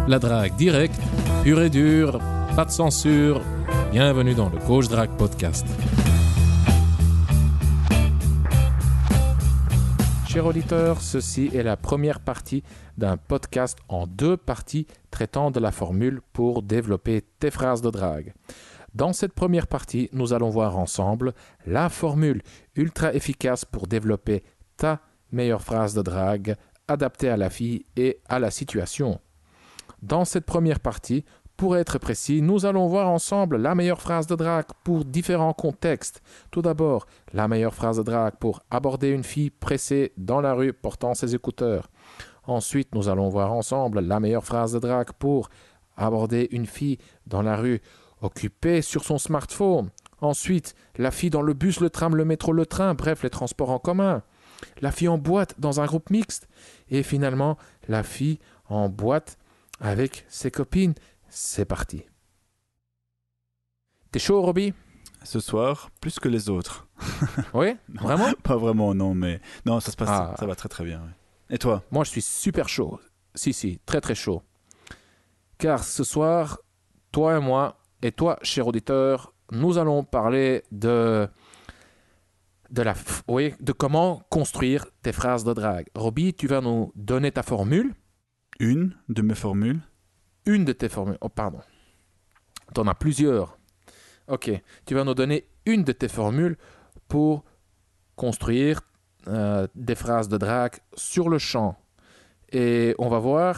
La drague directe, pure et dure, pas de censure. Bienvenue dans le Coach Drague Podcast. Chers auditeurs, ceci est la première partie d'un podcast en 2 parties traitant de la formule pour développer tes phrases de drague. Dans cette première partie, nous allons voir ensemble la formule ultra efficace pour développer ta meilleure phrase de drague adaptée à la fille et à la situation. Dans cette première partie, pour être précis, nous allons voir ensemble la meilleure phrase de drague pour différents contextes. Tout d'abord, la meilleure phrase de drague pour aborder une fille pressée dans la rue portant ses écouteurs. Ensuite, nous allons voir ensemble la meilleure phrase de drague pour aborder une fille dans la rue occupée sur son smartphone. Ensuite, la fille dans le bus, le tram, le métro, le train, bref, les transports en commun. La fille en boîte dans un groupe mixte. Et finalement, la fille en boîte avec ses copines. C'est parti. T'es chaud, Roby? Ce soir, plus que les autres. Oui? Vraiment? Pas vraiment, non, mais... Non, ça se passe, ça va très très bien. Ouais. Et toi? Moi, je suis super chaud. Si, très très chaud. Car ce soir, toi et moi, et toi, cher auditeur, nous allons parler de comment construire tes phrases de drague. Roby, tu vas nous donner ta formule. Une de mes formules. Une de tes formules. Oh, pardon. Tu en as plusieurs. Ok. Tu vas nous donner une de tes formules pour construire des phrases de drague sur le champ. Et on va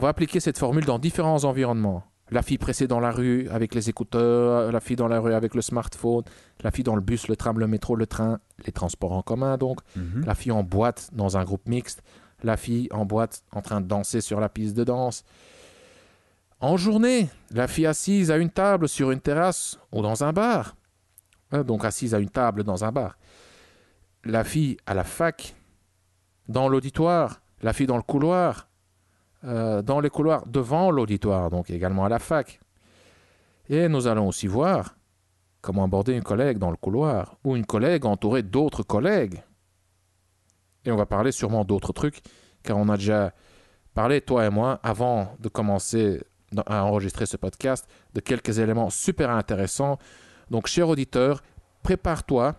appliquer cette formule dans différents environnements. La fille pressée dans la rue avec les écouteurs, la fille dans la rue avec le smartphone, la fille dans le bus, le tram, le métro, le train, les transports en commun donc, la fille en boîte dans un groupe mixte, la fille en boîte en train de danser sur la piste de danse. En journée, la fille assise à une table sur une terrasse ou dans un bar. Donc assise à une table dans un bar. La fille à la fac, dans l'auditoire, la fille dans le couloir, dans les couloirs devant l'auditoire, donc également à la fac. Et nous allons aussi voir comment aborder une collègue dans le couloir ou une collègue entourée d'autres collègues. Et on va parler sûrement d'autres trucs, car on a déjà parlé, toi et moi, avant de commencer à enregistrer ce podcast, de quelques éléments super intéressants. Donc, cher auditeur, prépare-toi,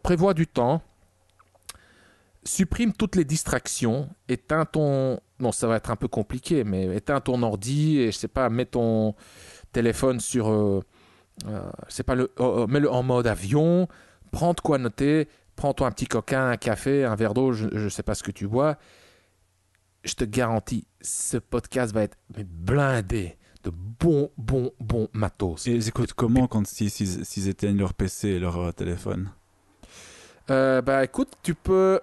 prévois du temps, supprime toutes les distractions, éteins ton... Non, ça va être un peu compliqué, mais éteins ton ordi et, je sais pas, mets ton téléphone sur... mets-le en mode avion, prends de quoi noter, prends-toi un petit coquin, un café, un verre d'eau, je ne sais pas ce que tu bois. Je te garantis, ce podcast va être blindé de bon matos. Et ils écoutent comment quand s'ils éteignent leur PC et leur téléphone? Écoute, tu peux...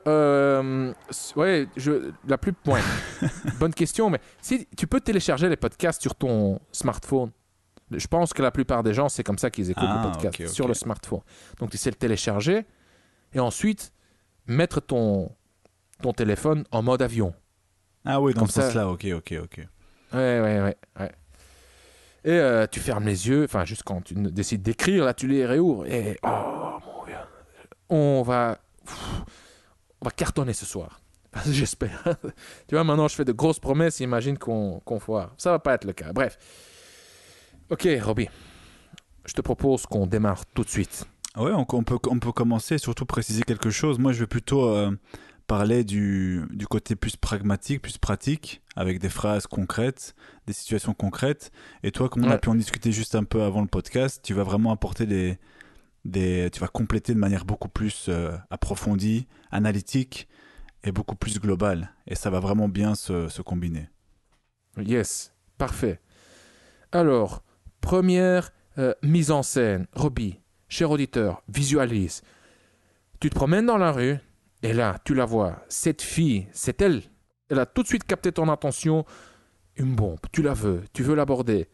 bonne question, mais si tu peux télécharger les podcasts sur ton smartphone. Je pense que la plupart des gens, c'est comme ça qu'ils écoutent le podcast, sur le smartphone. Donc, tu sais le télécharger et ensuite mettre ton téléphone en mode avion. Ah oui, dans ce sens-là, ok. Ouais. Et tu fermes les yeux, enfin, juste quand tu décides d'écrire, là, tu les réouvres. Et, oh, mon Dieu, on va cartonner ce soir. J'espère. Tu vois, maintenant, je fais de grosses promesses, imagine qu'on foire. Ça va pas être le cas. Bref. Ok, Roby, je te propose qu'on démarre tout de suite. Ouais, on peut commencer et surtout préciser quelque chose. Moi, je vais plutôt... parler du côté plus pragmatique, plus pratique, avec des phrases concrètes, des situations concrètes. Et toi, comme on a pu en discuter juste un peu avant le podcast, tu vas vraiment apporter tu vas compléter de manière beaucoup plus approfondie, analytique et beaucoup plus globale. Et ça va vraiment bien se combiner. Yes, parfait. Alors, première mise en scène. Roby, cher auditeur, visualise. Tu te promènes dans la rue. Et là, tu la vois, cette fille, c'est elle. Elle a tout de suite capté ton attention. Une bombe, tu la veux, tu veux l'aborder.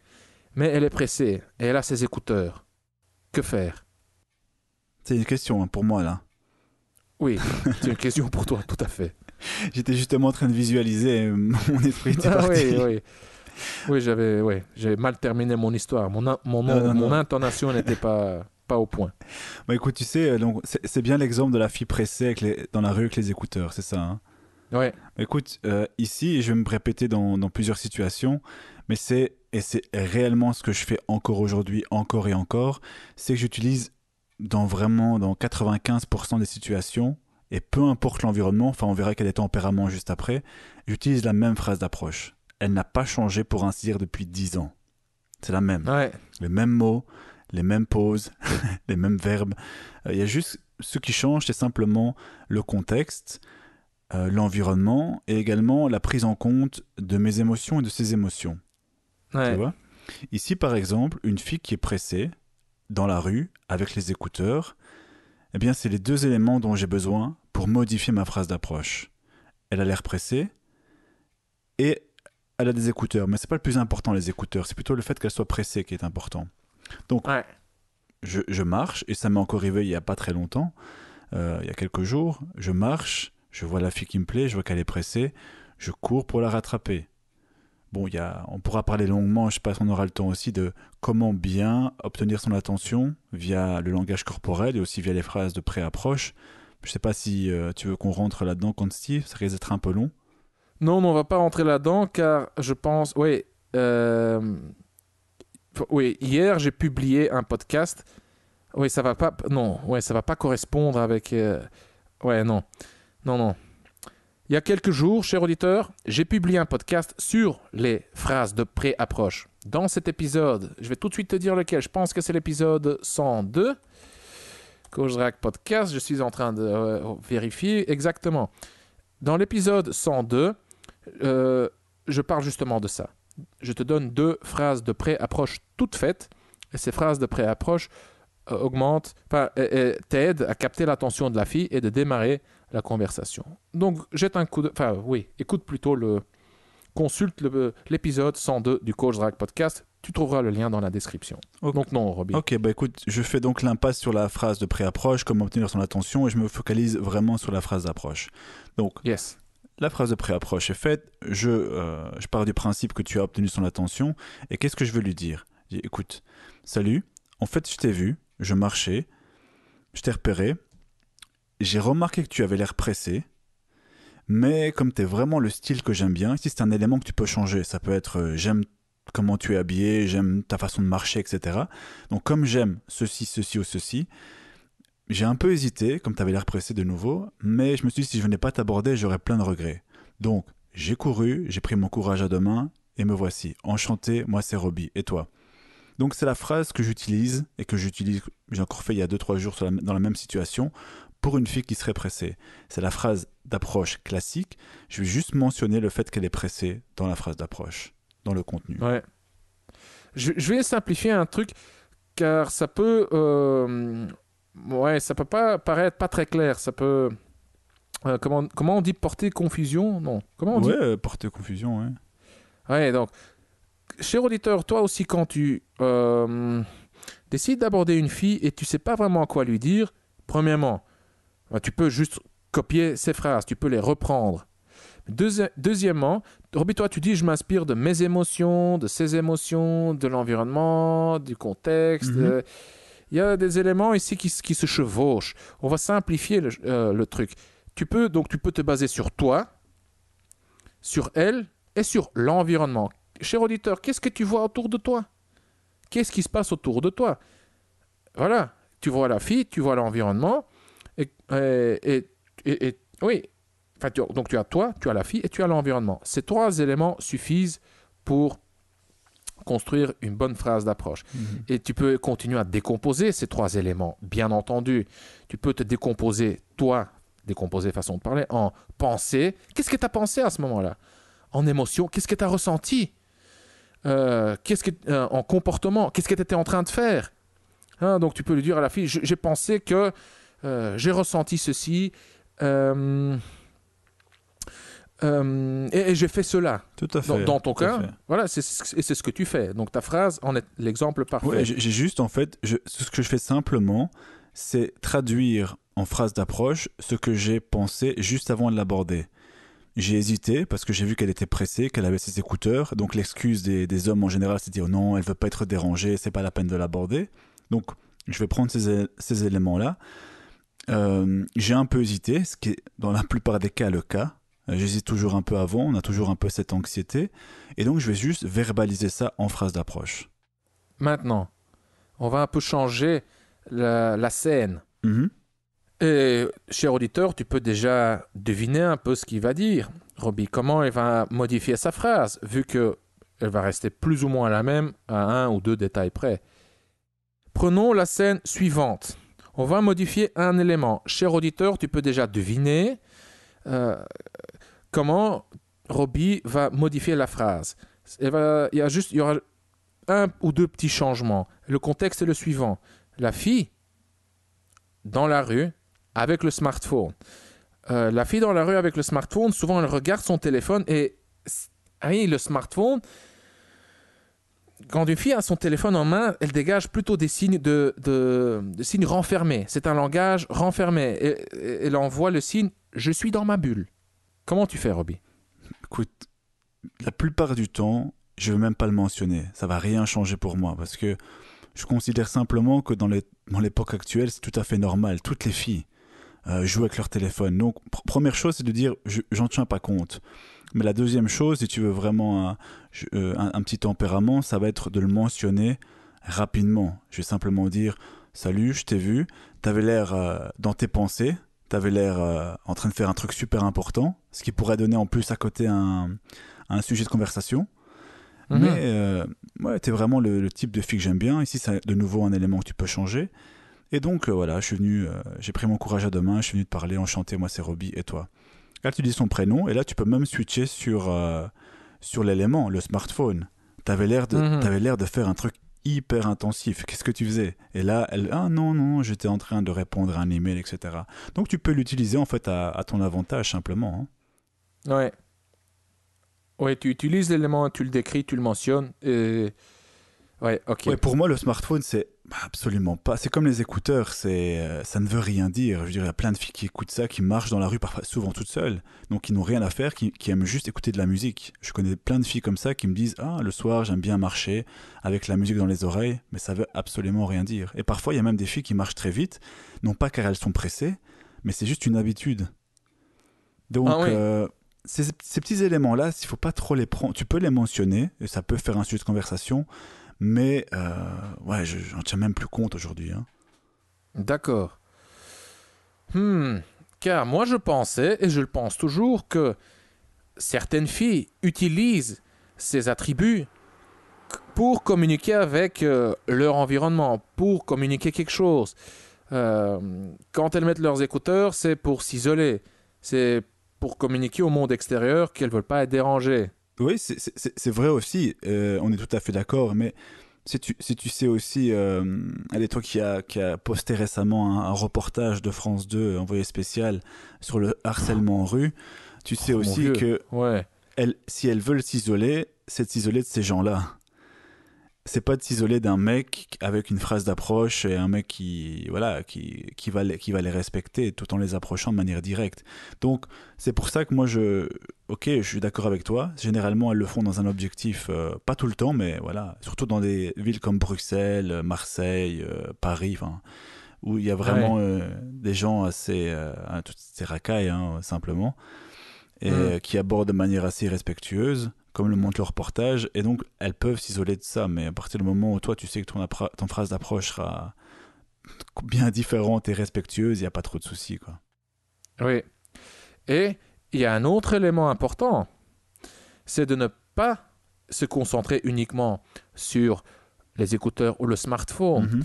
Mais elle est pressée et elle a ses écouteurs. Que faire? C'est une question pour moi, là. Oui, c'est une question pour toi, tout à fait. J'étais justement en train de visualiser, mon esprit était parti. Oui, j'ai mal terminé mon histoire. Mon intonation n'était pas au point. Bah écoute, tu sais, donc, c'est bien l'exemple de la fille pressée dans la rue avec les écouteurs, c'est ça, hein? Ouais. Écoute, ici, je vais me répéter dans plusieurs situations, mais c'est réellement ce que je fais encore aujourd'hui, encore et encore, c'est que j'utilise dans 95% des situations, et peu importe l'environnement, enfin on verra quel est le tempérament juste après, j'utilise la même phrase d'approche. Elle n'a pas changé pour ainsi dire depuis 10 ans. C'est la même. Ouais. Les mêmes mots, les mêmes pauses, les mêmes verbes. Il y a juste ce qui change, c'est simplement le contexte, l'environnement et également la prise en compte de mes émotions et de ses émotions. Tu Ouais. vois? Ici, par exemple, une fille qui est pressée dans la rue avec les écouteurs, eh bien, c'est les deux éléments dont j'ai besoin pour modifier ma phrase d'approche. Elle a l'air pressée et elle a des écouteurs, mais c'est pas le plus important les écouteurs, c'est plutôt le fait qu'elle soit pressée qui est important. Donc, Ouais. je marche et ça m'est encore arrivé il y a pas très longtemps, il y a quelques jours. Je marche, je vois la fille qui me plaît, je vois qu'elle est pressée, je cours pour la rattraper. Bon, on pourra parler longuement, je sais pas si on aura le temps aussi, de comment bien obtenir son attention via le langage corporel et aussi via les phrases de pré-approche. Je sais pas si tu veux qu'on rentre là-dedans, Consti, ça risque d'être un peu long. Non, mais on va pas rentrer là-dedans car je pense. Oui. Oui, hier j'ai publié un podcast. Oui, ça va pas. Non, ouais, ça va pas correspondre avec. Ouais, non, non, non. Il y a quelques jours, cher auditeur, j'ai publié un podcast sur les phrases de pré-approche. Dans cet épisode, je vais tout de suite te dire lequel. Je pense que c'est l'épisode 102. Coach Podcast, je suis en train de vérifier exactement. Dans l'épisode 102, je parle justement de ça. Je te donne 2 phrases de pré-approche toutes faites. Et ces phrases de pré-approche t'aident à capter l'attention de la fille et de démarrer la conversation. Donc, jette un coup de... Enfin, oui, écoute plutôt consulte l'épisode 102 du Coach Drag Podcast. Tu trouveras le lien dans la description. Ok. Donc non, Robbie. Ok, bah écoute, je fais donc l'impasse sur la phrase de pré-approche, comment obtenir son attention, et je me focalise vraiment sur la phrase d'approche. Donc, Yes. la phrase de pré-approche est faite, je pars du principe que tu as obtenu son attention, et qu'est-ce que je veux lui dire? Je dis, écoute, salut, en fait je t'ai vu, je marchais, je t'ai repéré, j'ai remarqué que tu avais l'air pressé, mais comme tu es vraiment le style que j'aime bien, ici c'est un élément que tu peux changer, ça peut être j'aime comment tu es habillé, j'aime ta façon de marcher, etc. Donc comme j'aime ceci ou ceci, j'ai un peu hésité, comme tu avais l'air pressé de nouveau, mais je me suis dit si je venais pas t'aborder, j'aurais plein de regrets. Donc j'ai couru, j'ai pris mon courage à deux mains, et me voici. Enchanté, moi c'est Robbie, et toi? Donc c'est la phrase que j'utilise, et que j'ai encore fait il y a 2-3 jours dans la même situation, pour une fille qui serait pressée. C'est la phrase d'approche classique, je vais juste mentionner le fait qu'elle est pressée dans la phrase d'approche, dans le contenu. Ouais. Je vais simplifier un truc, car ça peut... ouais, ça peut pas paraître pas très clair. Ça peut... comment on dit porter confusion? Non. Comment on dit? Ouais, porter confusion, ouais. Ouais, donc, cher auditeur, toi aussi, quand tu décides d'aborder une fille et tu sais pas vraiment quoi lui dire, premièrement, tu peux juste copier ses phrases, tu peux les reprendre. Deuxièmement, Robbie, toi, tu dis je m'inspire de mes émotions, de ses émotions, de l'environnement, du contexte. Il y a des éléments ici qui se chevauchent. On va simplifier le truc. Tu peux te baser sur toi, sur elle et sur l'environnement. Cher auditeur, qu'est-ce que tu vois autour de toi? Qu'est-ce qui se passe autour de toi? Voilà, tu vois la fille, tu vois l'environnement, oui, enfin, donc tu as toi, tu as la fille et tu as l'environnement. Ces 3 éléments suffisent pour construire une bonne phrase d'approche. Et tu peux continuer à décomposer ces 3 éléments, bien entendu. Tu peux te décomposer façon de parler, en pensée. Qu'est-ce que tu as pensé à ce moment-là? En émotion, qu'est-ce que tu as ressenti? En comportement, qu'est-ce que tu étais en train de faire? Donc tu peux lui dire à la fille, j'ai pensé que j'ai ressenti ceci et j'ai fait cela. Tout à fait. Dans ton cas, voilà, c'est ce que tu fais. Donc ta phrase en est l'exemple parfait. Ouais, j'ai juste en fait, ce que je fais simplement, c'est traduire en phrase d'approche ce que j'ai pensé juste avant de l'aborder. J'ai hésité parce que j'ai vu qu'elle était pressée, qu'elle avait ses écouteurs. Donc l'excuse des hommes en général, c'est de dire oh non, elle veut pas être dérangée, c'est pas la peine de l'aborder. Donc je vais prendre ces éléments-là. J'ai un peu hésité, ce qui est dans la plupart des cas le cas. J'hésite toujours un peu avant, on a toujours un peu cette anxiété. Et donc, je vais juste verbaliser ça en phrase d'approche. Maintenant, on va un peu changer la scène. Mhm. Et, cher auditeur, tu peux déjà deviner un peu ce qu'il va dire. Robbie, comment il va modifier sa phrase, vu qu'elle va rester plus ou moins la même à un ou deux détails près. Prenons la scène suivante. On va modifier un élément. Cher auditeur, tu peux déjà deviner comment Robbie va modifier la phrase. Il y aura un ou deux petits changements. Le contexte est le suivant. La fille, dans la rue, avec le smartphone. La fille dans la rue avec le smartphone, souvent elle regarde son téléphone et oui, le smartphone, quand une fille a son téléphone en main, elle dégage plutôt des signes de signes renfermés. C'est un langage renfermé. Et elle envoie le signe « je suis dans ma bulle ». Comment tu fais, Robbie? Écoute, la plupart du temps, je ne veux même pas le mentionner. Ça ne va rien changer pour moi parce que je considère simplement que dans l'époque actuelle, c'est tout à fait normal. Toutes les filles jouent avec leur téléphone. Donc, première chose, c'est de dire j'en tiens pas compte. Mais la deuxième chose, si tu veux vraiment un petit tempérament, ça va être de le mentionner rapidement. Je vais simplement dire salut, je t'ai vu, t'avais l'air dans tes pensées, t'avais l'air en train de faire un truc super important, ce qui pourrait donner en plus à côté un sujet de conversation. Mhm. Mais ouais, t'es vraiment le type de fille que j'aime bien. Ici, c'est de nouveau un élément que tu peux changer. Et donc, voilà, je suis venu, j'ai pris mon courage à deux mains, je suis venu te parler, enchanté, moi c'est Robbie, et toi? Là, tu dis son prénom, et là, tu peux même switcher sur l'élément, le smartphone. T'avais l'air de faire un truc hyper intensif. Qu'est-ce que tu faisais? Et là, ah non, j'étais en train de répondre à un email, etc. Donc, tu peux l'utiliser, en fait, à ton avantage, simplement. Hein. Ouais. Ouais, tu utilises l'élément, tu le décris, tu le mentionnes. Et... Ouais, ok. Ouais, pour moi, le smartphone, c'est absolument pas. C'est comme les écouteurs, ça ne veut rien dire. Je veux dire, il y a plein de filles qui écoutent ça, qui marchent dans la rue, parfois, souvent toutes seules, donc qui n'ont rien à faire, qui aiment juste écouter de la musique. Je connais plein de filles comme ça qui me disent ah, le soir, j'aime bien marcher avec la musique dans les oreilles, mais ça veut absolument rien dire. Et parfois, il y a même des filles qui marchent très vite, non pas car elles sont pressées, mais c'est juste une habitude. Donc, Ah oui. ces petits éléments-là, il ne faut pas trop les prendre. Tu peux les mentionner, et ça peut faire un sujet de conversation. Mais ouais, j'en tiens même plus compte aujourd'hui. Hein. D'accord. Car moi je pensais, et je le pense toujours, que certaines filles utilisent ces attributs pour communiquer avec leur environnement, pour communiquer quelque chose. Quand elles mettent leurs écouteurs, c'est pour s'isoler. C'est pour communiquer au monde extérieur qu'elles ne veulent pas être dérangées. Oui, c'est vrai aussi. On est tout à fait d'accord. Mais si tu sais aussi, allez, toi qui a posté récemment un reportage de France 2 envoyé spécial sur le harcèlement en rue, tu sais Mon aussi vieux. que Ouais. si elles veulent s'isoler, c'est de s'isoler de ces gens-là. C'est pas de s'isoler d'un mec avec une phrase d'approche et un mec qui va les respecter tout en les approchant de manière directe. Donc c'est pour ça que moi je suis d'accord avec toi. Généralement elles le font dans un objectif pas tout le temps, mais voilà, surtout dans des villes comme Bruxelles, Marseille, Paris, où il y a Ouais. vraiment des gens assez toutes ces racailles simplement et Hmm. qui abordent de manière assez respectueuse, comme le montre le reportage, et donc elles peuvent s'isoler de ça, mais à partir du moment où toi tu sais que ton phrase d'approche sera bien différente et respectueuse, il n'y a pas trop de soucis, quoi. Oui. Et il y a un autre élément important, c'est de ne pas se concentrer uniquement sur les écouteurs ou le smartphone. Mhm.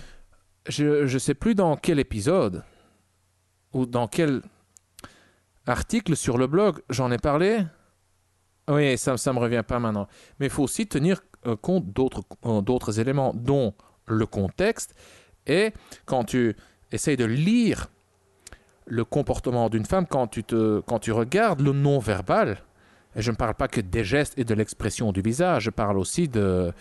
Je ne sais plus dans quel épisode ou dans quel article sur le blog j'en ai parlé. Oui, ça ne me revient pas maintenant. Mais il faut aussi tenir compte d'autres éléments, dont le contexte. Et quand tu essayes de lire le comportement d'une femme, quand tu regardes le non-verbal, et je ne parle pas que des gestes et de l'expression du visage, je parle aussi de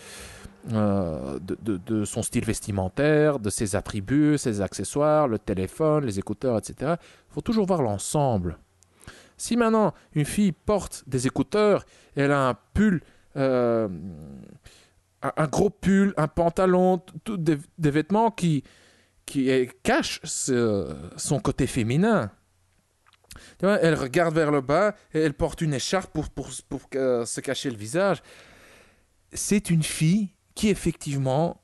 son style vestimentaire, de ses attributs, ses accessoires, le téléphone, les écouteurs, etc. Il faut toujours voir l'ensemble. Si maintenant une fille porte des écouteurs, elle a un pull, un gros pull, un pantalon, des vêtements qui cachent son côté féminin, Tu vois, elle regarde vers le bas et elle porte une écharpe pour se cacher le visage. C'est une fille qui, effectivement,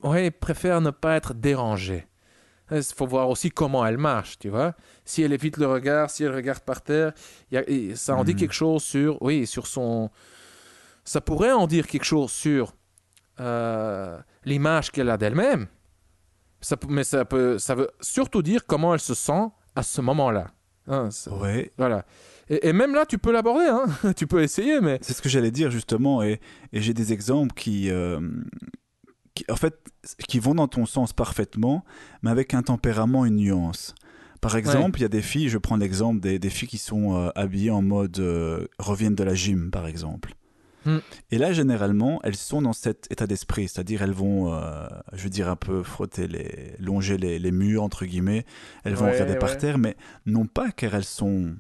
ouais, préfère ne pas être dérangée. Il faut voir aussi comment elle marche, tu vois. Si elle évite le regard, si elle regarde par terre, et ça en dit Mhm. quelque chose sur, oui, sur son... Ça pourrait en dire quelque chose sur l'image qu'elle a d'elle-même, mais ça veut surtout dire comment elle se sent à ce moment-là. Hein, Ouais, voilà. Et même là, tu peux l'aborder, hein. Tu peux essayer, mais... c'est ce que j'allais dire justement, et j'ai des exemples en fait, qui vont dans ton sens parfaitement, mais avec un tempérament, une nuance. Par Ouais. exemple, il y a des filles, je prends l'exemple des filles qui sont habillées en mode reviennent de la gym, par exemple. Hmm. Et là, généralement, elles sont dans cet état d'esprit, c'est-à-dire elles vont, je veux dire, un peu longer les murs, entre guillemets, elles vont regarder Ouais, par ouais. terre, mais non pas car elles sont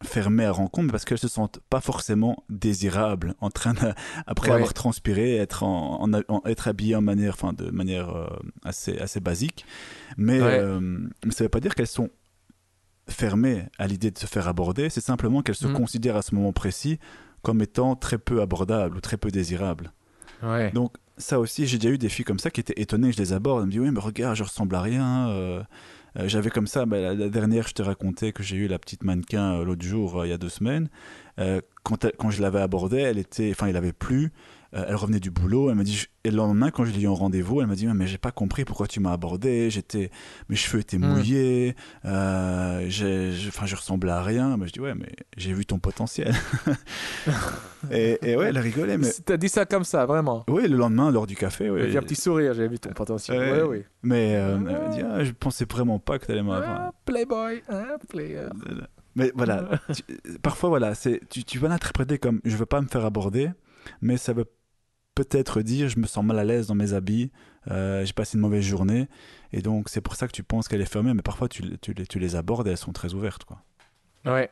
fermées à rencontre, mais parce qu'elles se sentent pas forcément désirables, après Ouais. avoir transpiré, être habillées de manière assez basique. Ouais. Mais ça veut pas dire qu'elles sont fermées à l'idée de se faire aborder, c'est simplement qu'elles se Hmm. considèrent à ce moment précis comme étant très peu abordables ou très peu désirables. Ouais. Donc ça aussi, j'ai déjà eu des filles comme ça qui étaient étonnées que je les aborde. Elles me disent oui mais regarde, je ressemble à rien. J'avais comme ça, la dernière, je t'ai raconté que j'ai eu la petite mannequin l'autre jour, il y a 2 semaines. Quand je l'avais abordée, il avait plu. Elle revenait du boulot, elle m'a dit, et le lendemain, quand je l'ai eu en rendez-vous, elle m'a dit, mais j'ai pas compris pourquoi tu m'as abordé, mes cheveux étaient Hmm. mouillés, je ressemblais à rien. Mais je dis, ouais, mais j'ai vu ton potentiel. Et ouais, elle a rigolé, mais T'as dit ça comme ça, vraiment. oui, le lendemain, lors du café, Avec un oui. petit sourire, j'ai vu ton potentiel. Ouais, Ouais. oui. Mais elle m'a dit, Ah, ah, je pensais vraiment pas que t'allais m'avoir. ah, playboy, ah, player. Mais voilà, parfois, voilà, tu vas l'interpréter comme je veux pas me faire aborder, mais ça veut peut-être dire je me sens mal à l'aise dans mes habits, j'ai passé une mauvaise journée, et donc c'est pour ça que tu penses qu'elle est fermée, mais parfois tu les abordes et elles sont très ouvertes, quoi. Ouais.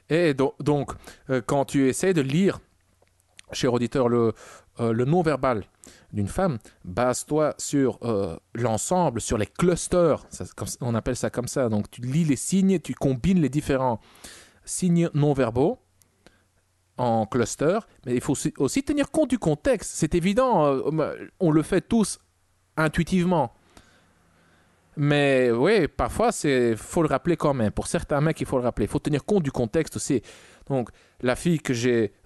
Et donc, quand tu essaies de lire, cher auditeur, le non-verbal d'une femme, base-toi sur l'ensemble, sur les clusters, on appelle ça comme ça. Donc, tu lis les signes, tu combines les différents signes non-verbaux en cluster, mais il faut aussi tenir compte du contexte. C'est évident, on le fait tous intuitivement. Mais oui, parfois, faut le rappeler quand même. Pour certains mecs, il faut le rappeler. Il faut tenir compte du contexte aussi. Donc, la fille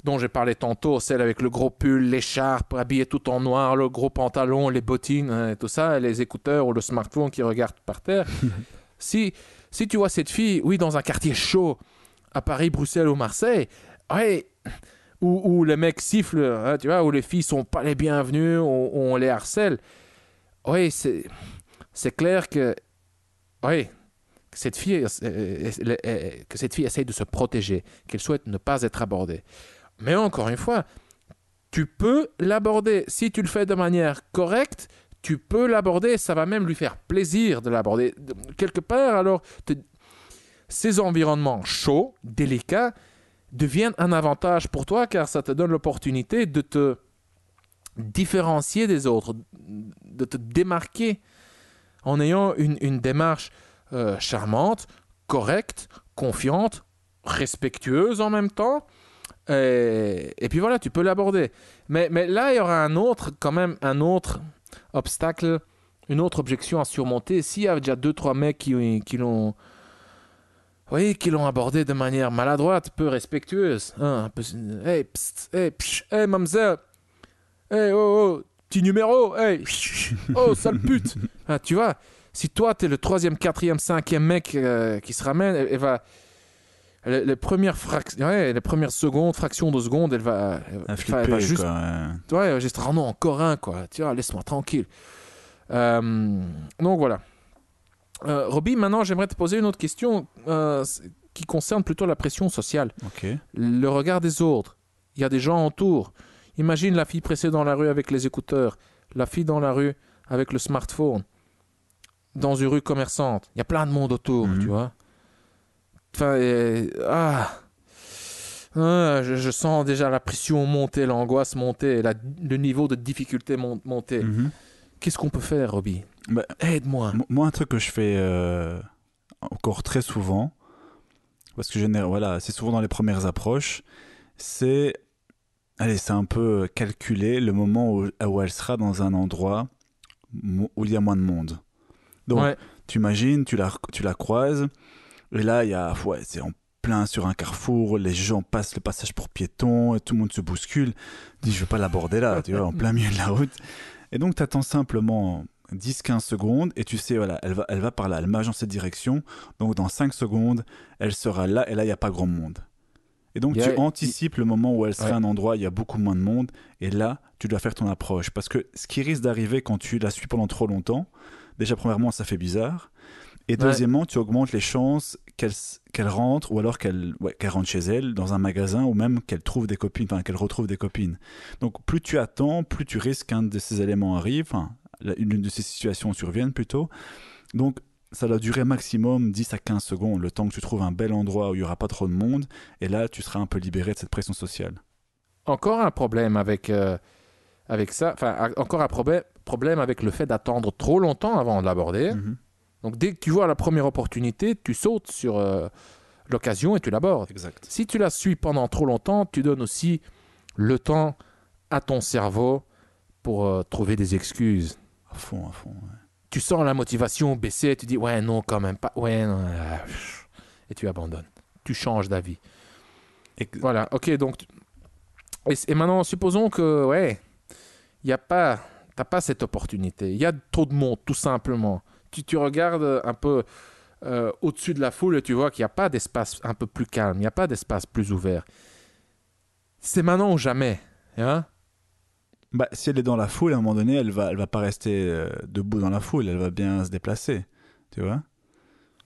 dont j'ai parlé tantôt, celle avec le gros pull, l'écharpe, habillée tout en noir, le gros pantalon, les bottines, et tout ça, les écouteurs ou le smartphone qui regarde par terre. Si, si tu vois cette fille, oui, dans un quartier chaud, à Paris, Bruxelles ou Marseille, ouais, où les mecs sifflent, hein, tu vois, où les filles sont pas les bienvenues, où on les harcèle, oui, c'est clair que, oui, que cette fille essaye de se protéger, qu'elle souhaite ne pas être abordée. Mais encore une fois, tu peux l'aborder. Si tu le fais de manière correcte, tu peux l'aborder. Ça va même lui faire plaisir de l'aborder. Quelque part, alors, ces environnements chauds, délicats, deviennent un avantage pour toi car ça te donne l'opportunité de te différencier des autres, de te démarquer en ayant une démarche charmante, correcte, confiante, respectueuse en même temps. Et puis voilà, tu peux l'aborder. Mais là, il y aura quand même un autre obstacle, une autre objection à surmonter. S'il y a déjà deux, trois mecs qui l'ont, oui, qui l'ont abordé de manière maladroite, peu respectueuse, hein, un peu, hey, psst, hey, psh, hey, mademoiselle, hey, oh, oh, petit numéro, hey, oh, sale pute. Ah, tu vois, si toi, t'es le troisième, quatrième, cinquième mec qui se ramène, elle va. Les premières secondes, fractions de seconde, À elle va flipper, juste. quoi. Ouais, elle va juste, oh non, encore un, quoi. Tu vois, laisse-moi tranquille. Donc voilà. Roby, maintenant, j'aimerais te poser une autre question qui concerne plutôt la pression sociale. Ok. Le regard des autres. Il y a des gens autour. Imagine la fille pressée dans la rue avec les écouteurs, la fille dans la rue avec le smartphone, dans une rue commerçante. Il y a plein de monde autour, tu Mhm. vois. Enfin, je sens déjà la pression monter, l'angoisse monter, le niveau de difficulté monter. Mhm. Qu'est-ce qu'on peut faire, Roby? Bah, Aide-moi. moi, un truc que je fais encore très souvent, Parce que voilà, c'est souvent dans les premières approches, c'est un peu calculer le moment où elle sera dans un endroit où il y a moins de monde. Donc, Ouais. tu imagines, tu la croises, et là, c'est en plein sur un carrefour, les gens passent le passage pour piétons, et tout le monde se bouscule. Tu dis, je vais pas l'aborder là, tu vois, en plein milieu de la route. Et donc, tu attends simplement 10-15 secondes, et tu sais, voilà, elle va par là, elle marche dans cette direction. Donc, dans 5 secondes, elle sera là, et là, il n'y a pas grand monde. Et donc, Il y tu a- il- anticipes le moment où elle sera ouais. à un endroit où il y a beaucoup moins de monde, et là, tu dois faire ton approche. Parce que ce qui risque d'arriver quand tu la suis pendant trop longtemps, déjà, premièrement, ça fait bizarre. Et Ouais. deuxièmement, tu augmentes les chances qu'elle rentre, ou alors qu'elle rentre chez elle, dans un magasin, ou même qu'elle trouve des copines, enfin, qu'elle retrouve des copines. Donc, plus tu attends, plus tu risques qu'un de ces éléments arrive, enfin, une de ces situations survienne plutôt. Donc, ça doit durer maximum 10 à 15 secondes, le temps que tu trouves un bel endroit où il n'y aura pas trop de monde, et là, tu seras un peu libéré de cette pression sociale. Encore un problème avec ça. Enfin, encore un problème avec le fait d'attendre trop longtemps avant de l'aborder. Mhm. Donc, dès que tu vois la première opportunité, tu sautes sur l'occasion et tu l'abordes. Exact. Si tu la suis pendant trop longtemps, tu donnes aussi le temps à ton cerveau pour trouver des excuses. À fond, à fond. Ouais. Tu sens la motivation baisser, tu dis ouais non quand même pas, ouais non, et tu abandonnes. Tu changes d'avis. Voilà, ok donc et maintenant supposons que ouais, il y a pas, t'as pas cette opportunité, il y a trop de monde tout simplement. Tu regardes un peu au-dessus de la foule et tu vois qu'il n'y a pas d'espace un peu plus calme, il n'y a pas d'espace plus ouvert. C'est maintenant ou jamais, hein? Bah, si elle est dans la foule, à un moment donné, elle va pas rester debout dans la foule, elle va bien se déplacer, tu vois.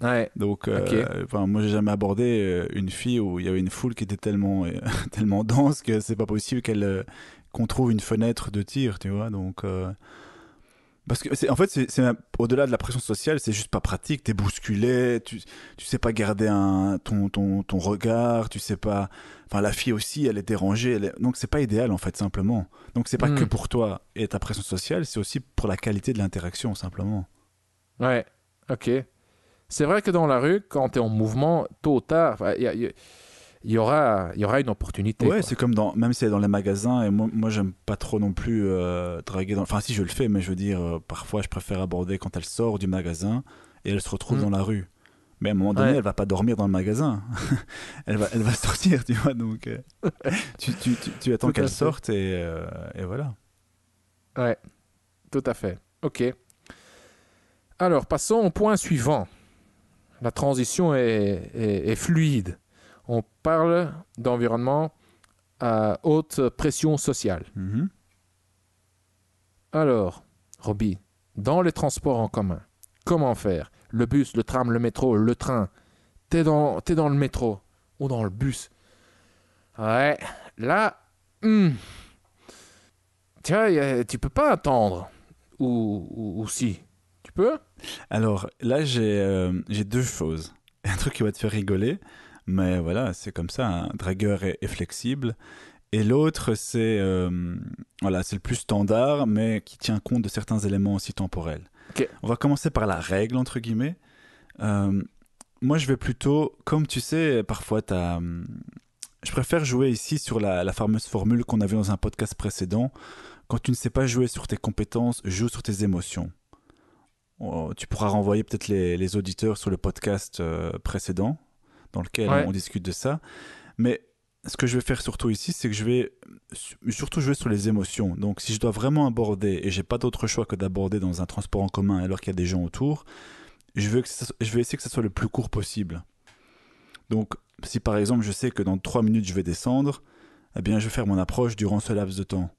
Ouais, Donc, ok. enfin, moi, j'ai jamais abordé une fille où il y avait une foule qui était tellement, tellement dense que c'est pas possible qu'on trouve une fenêtre de tir, tu vois. Donc, parce que en fait, au-delà de la pression sociale, c'est juste pas pratique. T'es bousculé, tu sais pas garder ton regard, tu sais pas. Enfin, la fille aussi, elle est dérangée. Donc, c'est pas idéal en fait, simplement. Donc, c'est pas que Hmm, pour toi et ta pression sociale, c'est aussi pour la qualité de l'interaction, simplement. ouais, ok. C'est vrai que dans la rue, quand tu es en mouvement, tôt ou tard, enfin, il y aura une opportunité, Ouais, quoi. c'est comme même si elle est dans les magasins, et moi j'aime pas trop non plus draguer enfin si je le fais, mais je veux dire, parfois je préfère aborder quand elle sort du magasin et elle se retrouve Hmm, dans la rue. Mais à un moment donné, ouais, elle va pas dormir dans le magasin. Elle va sortir, tu vois, donc tu attends tout qu'elle à fait. sorte et voilà. Ouais, tout à fait. Ok. Alors, passons au point suivant. La transition est fluide. On parle d'environnement à haute pression sociale. Mhm. Alors, Roby, dans les transports en commun, comment faire? Le bus, le tram, le métro, le train. T'es dans le métro ou dans le bus. Ouais, là, tiens, tu peux pas attendre. Ou si. Tu peux? Alors là, j'ai deux choses. Un truc qui va te faire rigoler, mais voilà, c'est comme ça, un dragueur est flexible. Et l'autre, voilà, c'est le plus standard, mais qui tient compte de certains éléments aussi temporels. Ok. On va commencer par la règle, entre guillemets. Euh, Moi, je vais plutôt, comme tu sais, parfois, je préfère jouer ici sur la fameuse formule qu'on avait dans un podcast précédent. Quand tu ne sais pas jouer sur tes compétences, joue sur tes émotions. Oh, tu pourras renvoyer peut-être les auditeurs sur le podcast précédent, dans lequel Ouais. on discute de ça. Mais ce que je vais faire surtout ici, c'est que je vais surtout jouer sur les émotions. Donc si je dois vraiment aborder, et j'ai pas d'autre choix que d'aborder dans un transport en commun alors qu'il y a des gens autour, je vais essayer que ça soit le plus court possible. Donc si par exemple je sais que dans 3 minutes je vais descendre, eh bien je vais faire mon approche durant ce laps de temps.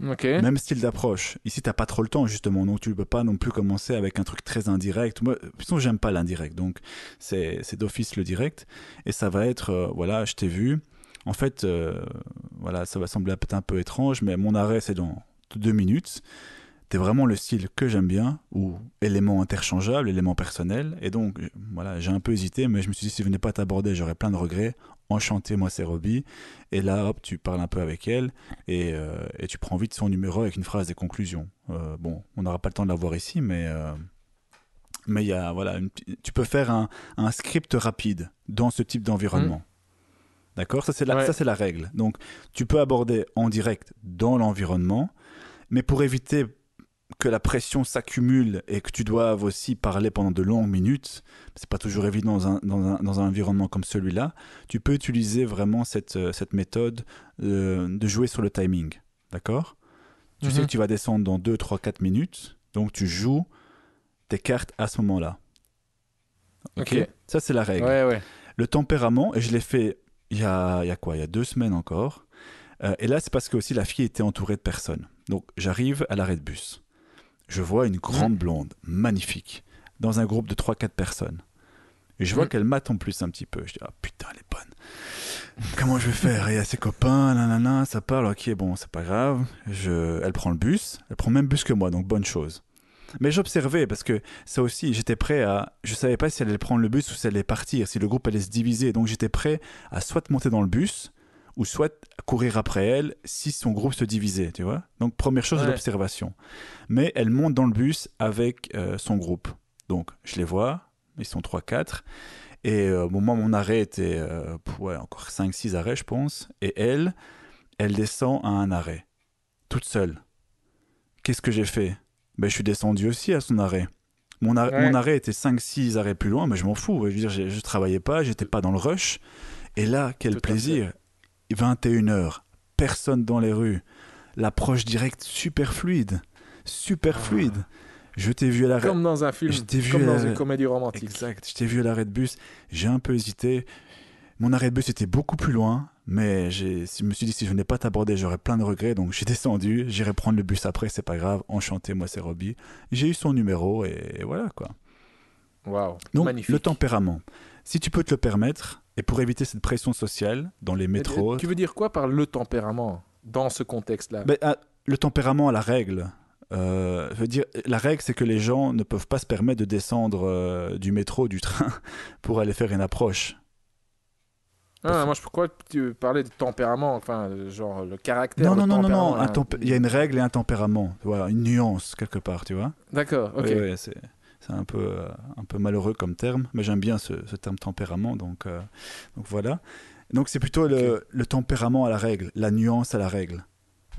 Ok. Même style d'approche. Ici, t'as pas trop le temps, justement, donc tu ne peux pas non plus commencer avec un truc très indirect. Moi, sinon, j'aime pas l'indirect, donc c'est d'office le direct. Et ça va être, voilà, je t'ai vu. En fait, voilà, ça va sembler peut-être un peu étrange, mais mon arrêt, c'est dans 2 minutes. T'es vraiment le style que j'aime bien, ou élément interchangeable, élément personnel. Et donc, voilà, j'ai un peu hésité, mais je me suis dit, si je venais pas t'aborder, j'aurais plein de regrets. Enchanté, moi, c'est Roby. Et là, hop, tu parles un peu avec elle, et tu prends vite son numéro avec une phrase de conclusion. Bon, on n'aura pas le temps de la voir ici, Mais il y a, voilà, tu peux faire un script rapide dans ce type d'environnement. D'accord? Ça, c'est la règle. Donc, tu peux aborder en direct dans l'environnement, mais pour éviter que la pression s'accumule et que tu doives aussi parler pendant de longues minutes, c'est pas toujours évident dans un environnement comme celui-là, tu peux utiliser vraiment cette méthode de jouer sur le timing. D'accord? Tu sais que tu vas descendre dans 2, 3, 4 minutes, donc tu joues tes cartes à ce moment-là. Ok. Ça, c'est la règle. Ouais. Le tempérament, et je l'ai fait il y a quoi? Il y a 2 semaines encore. Et là, c'est parce que aussi la fille était entourée de personnes. Donc, j'arrive à l'arrêt de bus. Je vois une grande blonde, magnifique, dans un groupe de 3-4 personnes. Et je vois qu'elle mate en plus un petit peu. Je dis, ah putain, elle est bonne. Comment je vais faire? Il y a ses copains, nanana, ça parle, ok, bon, c'est pas grave. Elle prend le bus, elle prend le même bus que moi, donc bonne chose. Mais j'observais, parce que ça aussi, j'étais prêt à... Je savais pas si elle allait prendre le bus ou si elle allait partir, si le groupe allait se diviser. Donc j'étais prêt à soit monter dans le bus, ou soit courir après elle si son groupe se divisait, tu vois. Donc première chose, l'observation. Mais elle monte dans le bus avec son groupe. Donc je les vois, ils sont 3-4. Et au moment où mon arrêt était encore 5-6 arrêts, je pense. Et elle descend à un arrêt, toute seule. Qu'est-ce que j'ai fait? Je suis descendu aussi à son arrêt. Mon arrêt était 5-6 arrêts plus loin, mais je m'en fous. Je veux dire, je travaillais pas, j'étais pas dans le rush. Et là, quel plaisir. 21h, personne dans les rues. L'approche directe super fluide. Je t'ai vu à l'arrêt. Comme dans un film, comme dans une comédie romantique. Exact, je t'ai vu à l'arrêt de bus. J'ai un peu hésité. Mon arrêt de bus était beaucoup plus loin, mais je me suis dit si je venais pas t'aborder, j'aurais plein de regrets. Donc j'ai descendu, j'irai prendre le bus après, c'est pas grave. Enchanté, moi c'est Robbie. J'ai eu son numéro et voilà quoi. Waouh, donc, magnifique. Le tempérament. Si tu peux te le permettre, et pour éviter cette pression sociale dans les métros... Tu veux dire quoi par le tempérament dans ce contexte-là? Le tempérament à la règle. Je veux dire, la règle, c'est que les gens ne peuvent pas se permettre de descendre du métro, du train, pour aller faire une approche. Moi, je crois que tu parlais de tempérament, enfin, genre le caractère. Non. Il y a une règle et un tempérament. Voilà, une nuance, quelque part, tu vois. D'accord, ok. Ouais, c'est un peu malheureux comme terme, mais j'aime bien ce terme tempérament, donc voilà. Donc c'est plutôt le tempérament à la règle, la nuance à la règle.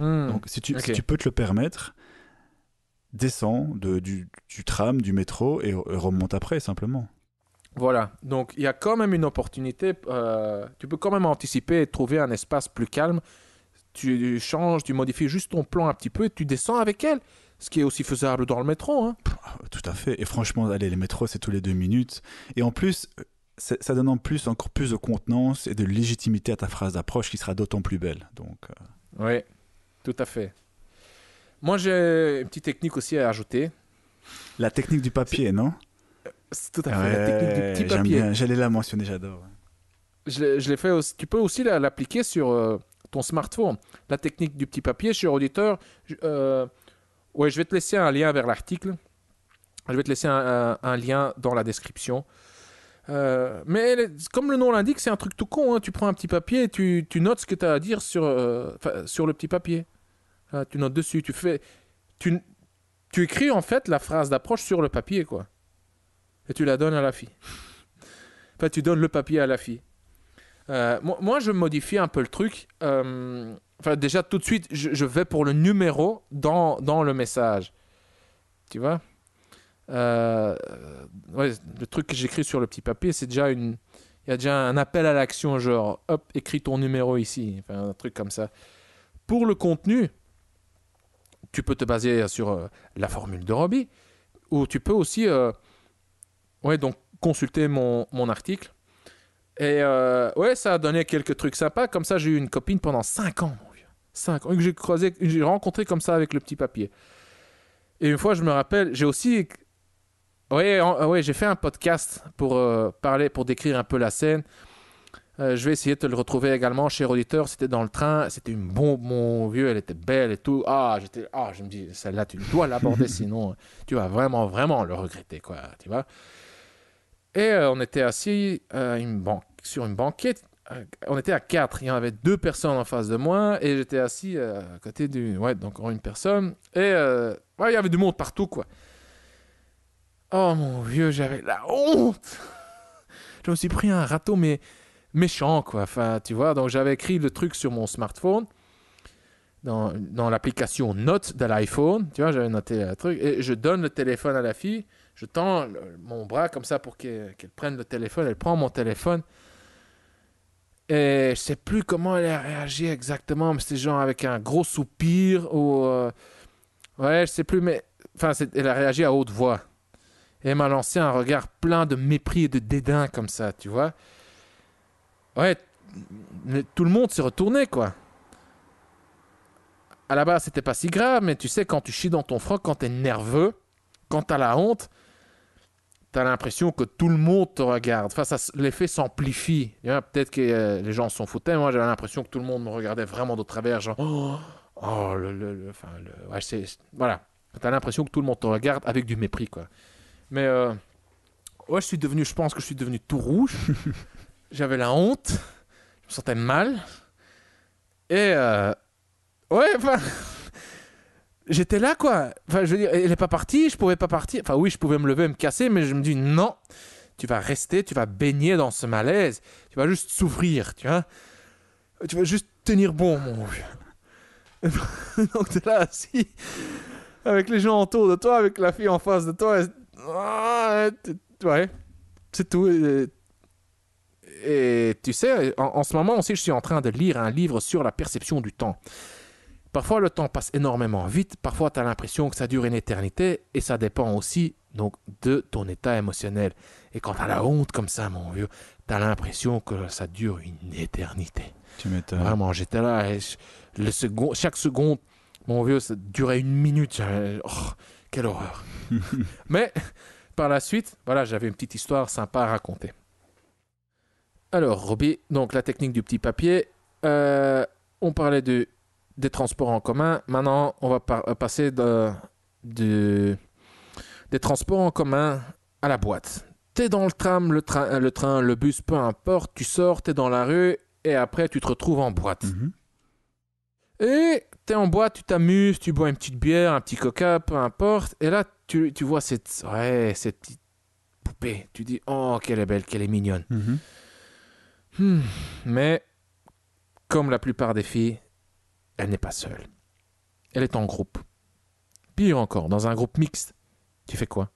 Donc si tu peux te le permettre, descends du tram, du métro et remonte après, simplement. Voilà, donc il y a quand même une opportunité, tu peux quand même anticiper et trouver un espace plus calme. Tu changes, tu modifies juste ton plan un petit peu et tu descends avec elle. Ce qui est aussi faisable dans le métro. Hein. Tout à fait. Et franchement, allez, les métros, c'est tous les 2 minutes. Et en plus, ça donne encore plus de contenance et de légitimité à ta phrase d'approche qui sera d'autant plus belle. Donc, Oui, tout à fait. Moi, j'ai une petite technique aussi à ajouter. La technique du papier, non? C'est tout à fait la technique du petit papier. J'aime bien. J'allais la mentionner, j'adore. Je l'ai fait aussi. Tu peux aussi l'appliquer sur ton smartphone. La technique du petit papier, cher auditeur. Ouais, je vais te laisser un lien vers l'article. Je vais te laisser un lien dans la description. Mais comme le nom l'indique, c'est un truc tout con. Hein. Tu prends un petit papier et tu notes ce que tu as à dire sur le petit papier. Tu notes dessus. Tu écris en fait la phrase d'approche sur le papier, quoi. Et tu la donnes à la fille. Enfin, tu donnes le papier à la fille. Moi, je modifie un peu le truc. Déjà, tout de suite, je vais pour le numéro dans le message. Tu vois? Le truc que j'écris sur le petit papier, c'est déjà il y a déjà un appel à l'action, genre, hop, écris ton numéro ici. Enfin, un truc comme ça. Pour le contenu, tu peux te baser sur la formule de Robbie, ou tu peux aussi donc, consulter mon article. Et ça a donné quelques trucs sympas. Comme ça, j'ai eu une copine pendant 5 ans, mon vieux. 5 ans. Que j'ai rencontré comme ça avec le petit papier. Et une fois, je me rappelle, j'ai aussi... j'ai fait un podcast pour décrire un peu la scène. Je vais essayer de te le retrouver également, cher auditeur. C'était dans le train. C'était une bombe, mon vieux. Elle était belle et tout. Je me dis, celle-là, tu dois l'aborder, sinon tu vas vraiment, vraiment le regretter, quoi. Tu vois? Et on était assis sur une banquette. On était à 4. Il y en avait 2 personnes en face de moi. Et j'étais assis à côté donc encore une personne. Et il y avait du monde partout, quoi. Oh mon vieux, j'avais la honte. Je me suis pris un râteau, mais méchant, quoi. Enfin, tu vois, donc j'avais écrit le truc sur mon smartphone, dans l'application Notes de l'iPhone. Tu vois, j'avais noté le truc. Et je donne le téléphone à la fille. Je tends mon bras comme ça pour qu'elle prenne le téléphone. Elle prend mon téléphone. Et je sais plus comment elle a réagi exactement, mais c'était genre avec un gros soupir ou... ouais, je sais plus, mais... Enfin, elle a réagi à haute voix. Et elle m'a lancé un regard plein de mépris et de dédain comme ça, tu vois. Ouais, tout le monde s'est retourné, quoi. À la base, c'était pas si grave, mais tu sais, quand tu chies dans ton froc, quand t'es nerveux, quand t'as la honte, t'as l'impression que tout le monde te regarde. Enfin, l'effet s'amplifie. Peut-être que les gens s'en foutaient. Moi, j'avais l'impression que tout le monde me regardait vraiment de travers. Genre, ouais, voilà. T'as l'impression que tout le monde te regarde avec du mépris, quoi. Mais, ouais, je pense que je suis devenu tout rouge. J'avais la honte. Je me sentais mal. Et, ouais, enfin... J'étais là, quoi. Enfin, je veux dire, elle n'est pas partie, je pouvais pas partir. Enfin, oui, je pouvais me lever, me casser, mais je me dis non, tu vas rester, tu vas baigner dans ce malaise, tu vas juste souffrir, tu vois. Tu vas juste tenir bon, mon vieux. Donc, tu es là assis, avec les gens autour de toi, avec la fille en face de toi. Ouais, c'est tout. Et tu sais, en ce moment aussi, je suis en train de lire un livre sur la perception du temps. Parfois, le temps passe énormément vite. Parfois, tu as l'impression que ça dure une éternité. Et ça dépend aussi donc, de ton état émotionnel. Et quand tu as la honte comme ça, mon vieux, tu as l'impression que ça dure une éternité. Tu m'étonnes. Vraiment, j'étais là. Et chaque seconde, mon vieux, ça durait une minute. Oh, quelle horreur. Mais par la suite, voilà, j'avais une petite histoire sympa à raconter. Alors, Roby, donc la technique du petit papier. On parlait des transports en commun. Maintenant, on va passer des transports en commun à la boîte. T'es dans le tram, le train, le bus, peu importe. Tu sors, t'es dans la rue et après, tu te retrouves en boîte. Et t'es en boîte, tu t'amuses, tu bois une petite bière, un petit coca, peu importe. Et là, tu vois cette petite poupée. Tu dis, oh, qu'elle est belle, qu'elle est mignonne. Mais, comme la plupart des filles, elle n'est pas seule. Elle est en groupe. Pire encore, dans un groupe mixte. Tu fais quoi?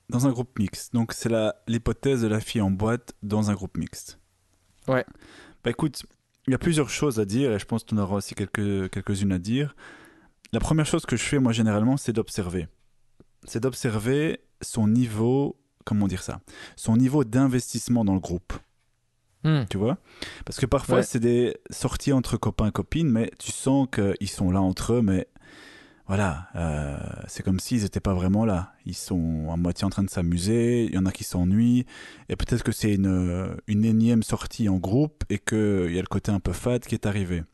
Dans un groupe mixte. Donc, c'est l'hypothèse de la fille en boîte dans un groupe mixte. Ouais. Bah écoute, il y a plusieurs choses à dire et je pense que tu en auras aussi quelques-unes à dire. La première chose que je fais, moi, généralement, c'est d'observer. C'est d'observer son niveau, comment dire ça? Son niveau d'investissement dans le groupe. Tu vois? Parce que parfois, c'est des sorties entre copains et copines, mais tu sens qu'ils sont là entre eux, mais voilà, c'est comme s'ils n'étaient pas vraiment là. Ils sont à moitié en train de s'amuser, il y en a qui s'ennuient, et peut-être que c'est une énième sortie en groupe et qu'il y a le côté un peu fade qui est arrivé.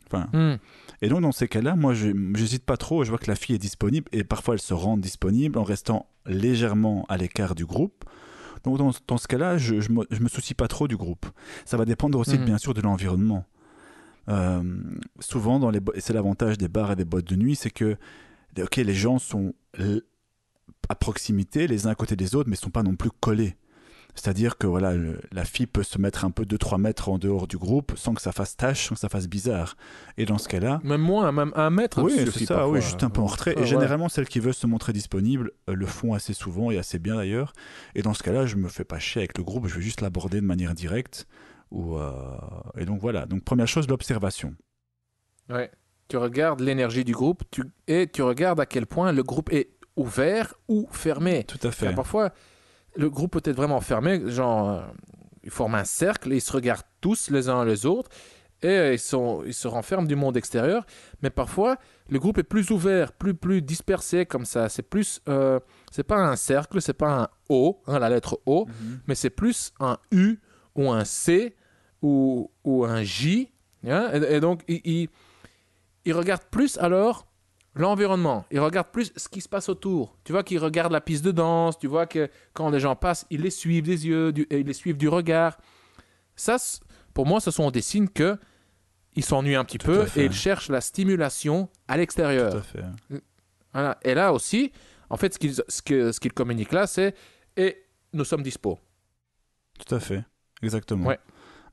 Enfin, et donc, dans ces cas-là, moi, j'hésite pas trop, je vois que la fille est disponible, et parfois elle se rend disponible en restant légèrement à l'écart du groupe. Donc dans ce cas-là, je me soucie pas trop du groupe. Ça va dépendre aussi bien sûr de l'environnement. Souvent, et c'est l'avantage des bars et des boîtes de nuit, c'est que les gens sont à proximité, les uns à côté des autres, mais ils sont pas non plus collés. C'est-à-dire que voilà, la fille peut se mettre un peu 2-3 mètres en dehors du groupe sans que ça fasse tâche, sans que ça fasse bizarre. Et dans ce cas-là... Même moins, même 1 mètre. Oui, c'est ça, parfois, oui, juste un peu en retrait. Et généralement, celles qui veulent se montrer disponibles le font assez souvent et assez bien d'ailleurs. Et dans ce cas-là, je me fais pas chier avec le groupe, je vais juste l'aborder de manière directe. Et donc voilà, donc première chose, l'observation. Ouais, tu regardes l'énergie du groupe et tu regardes à quel point le groupe est ouvert ou fermé. Tout à fait. Car parfois... Le groupe peut être vraiment fermé, genre, ils forment un cercle et ils se regardent tous les uns les autres et ils se renferment du monde extérieur. Mais parfois, le groupe est plus ouvert, plus dispersé comme ça. C'est plus, c'est pas un cercle, c'est pas un O, la lettre O, mais c'est plus un U ou un C ou un J. Hein? Et donc, ils regardent plus alors l'environnement, ils regardent plus ce qui se passe autour. Tu vois qu'ils regardent la piste de danse, tu vois que quand les gens passent, ils les suivent des yeux, ils les suivent du regard. Ça, pour moi, ce sont des signes qu'ils s'ennuient un petit peu et ils cherchent la stimulation à l'extérieur. Tout à fait. Voilà. Et là aussi, En fait, ce qu'il communique là, c'est « et nous sommes dispo ». Tout à fait, exactement. Ouais.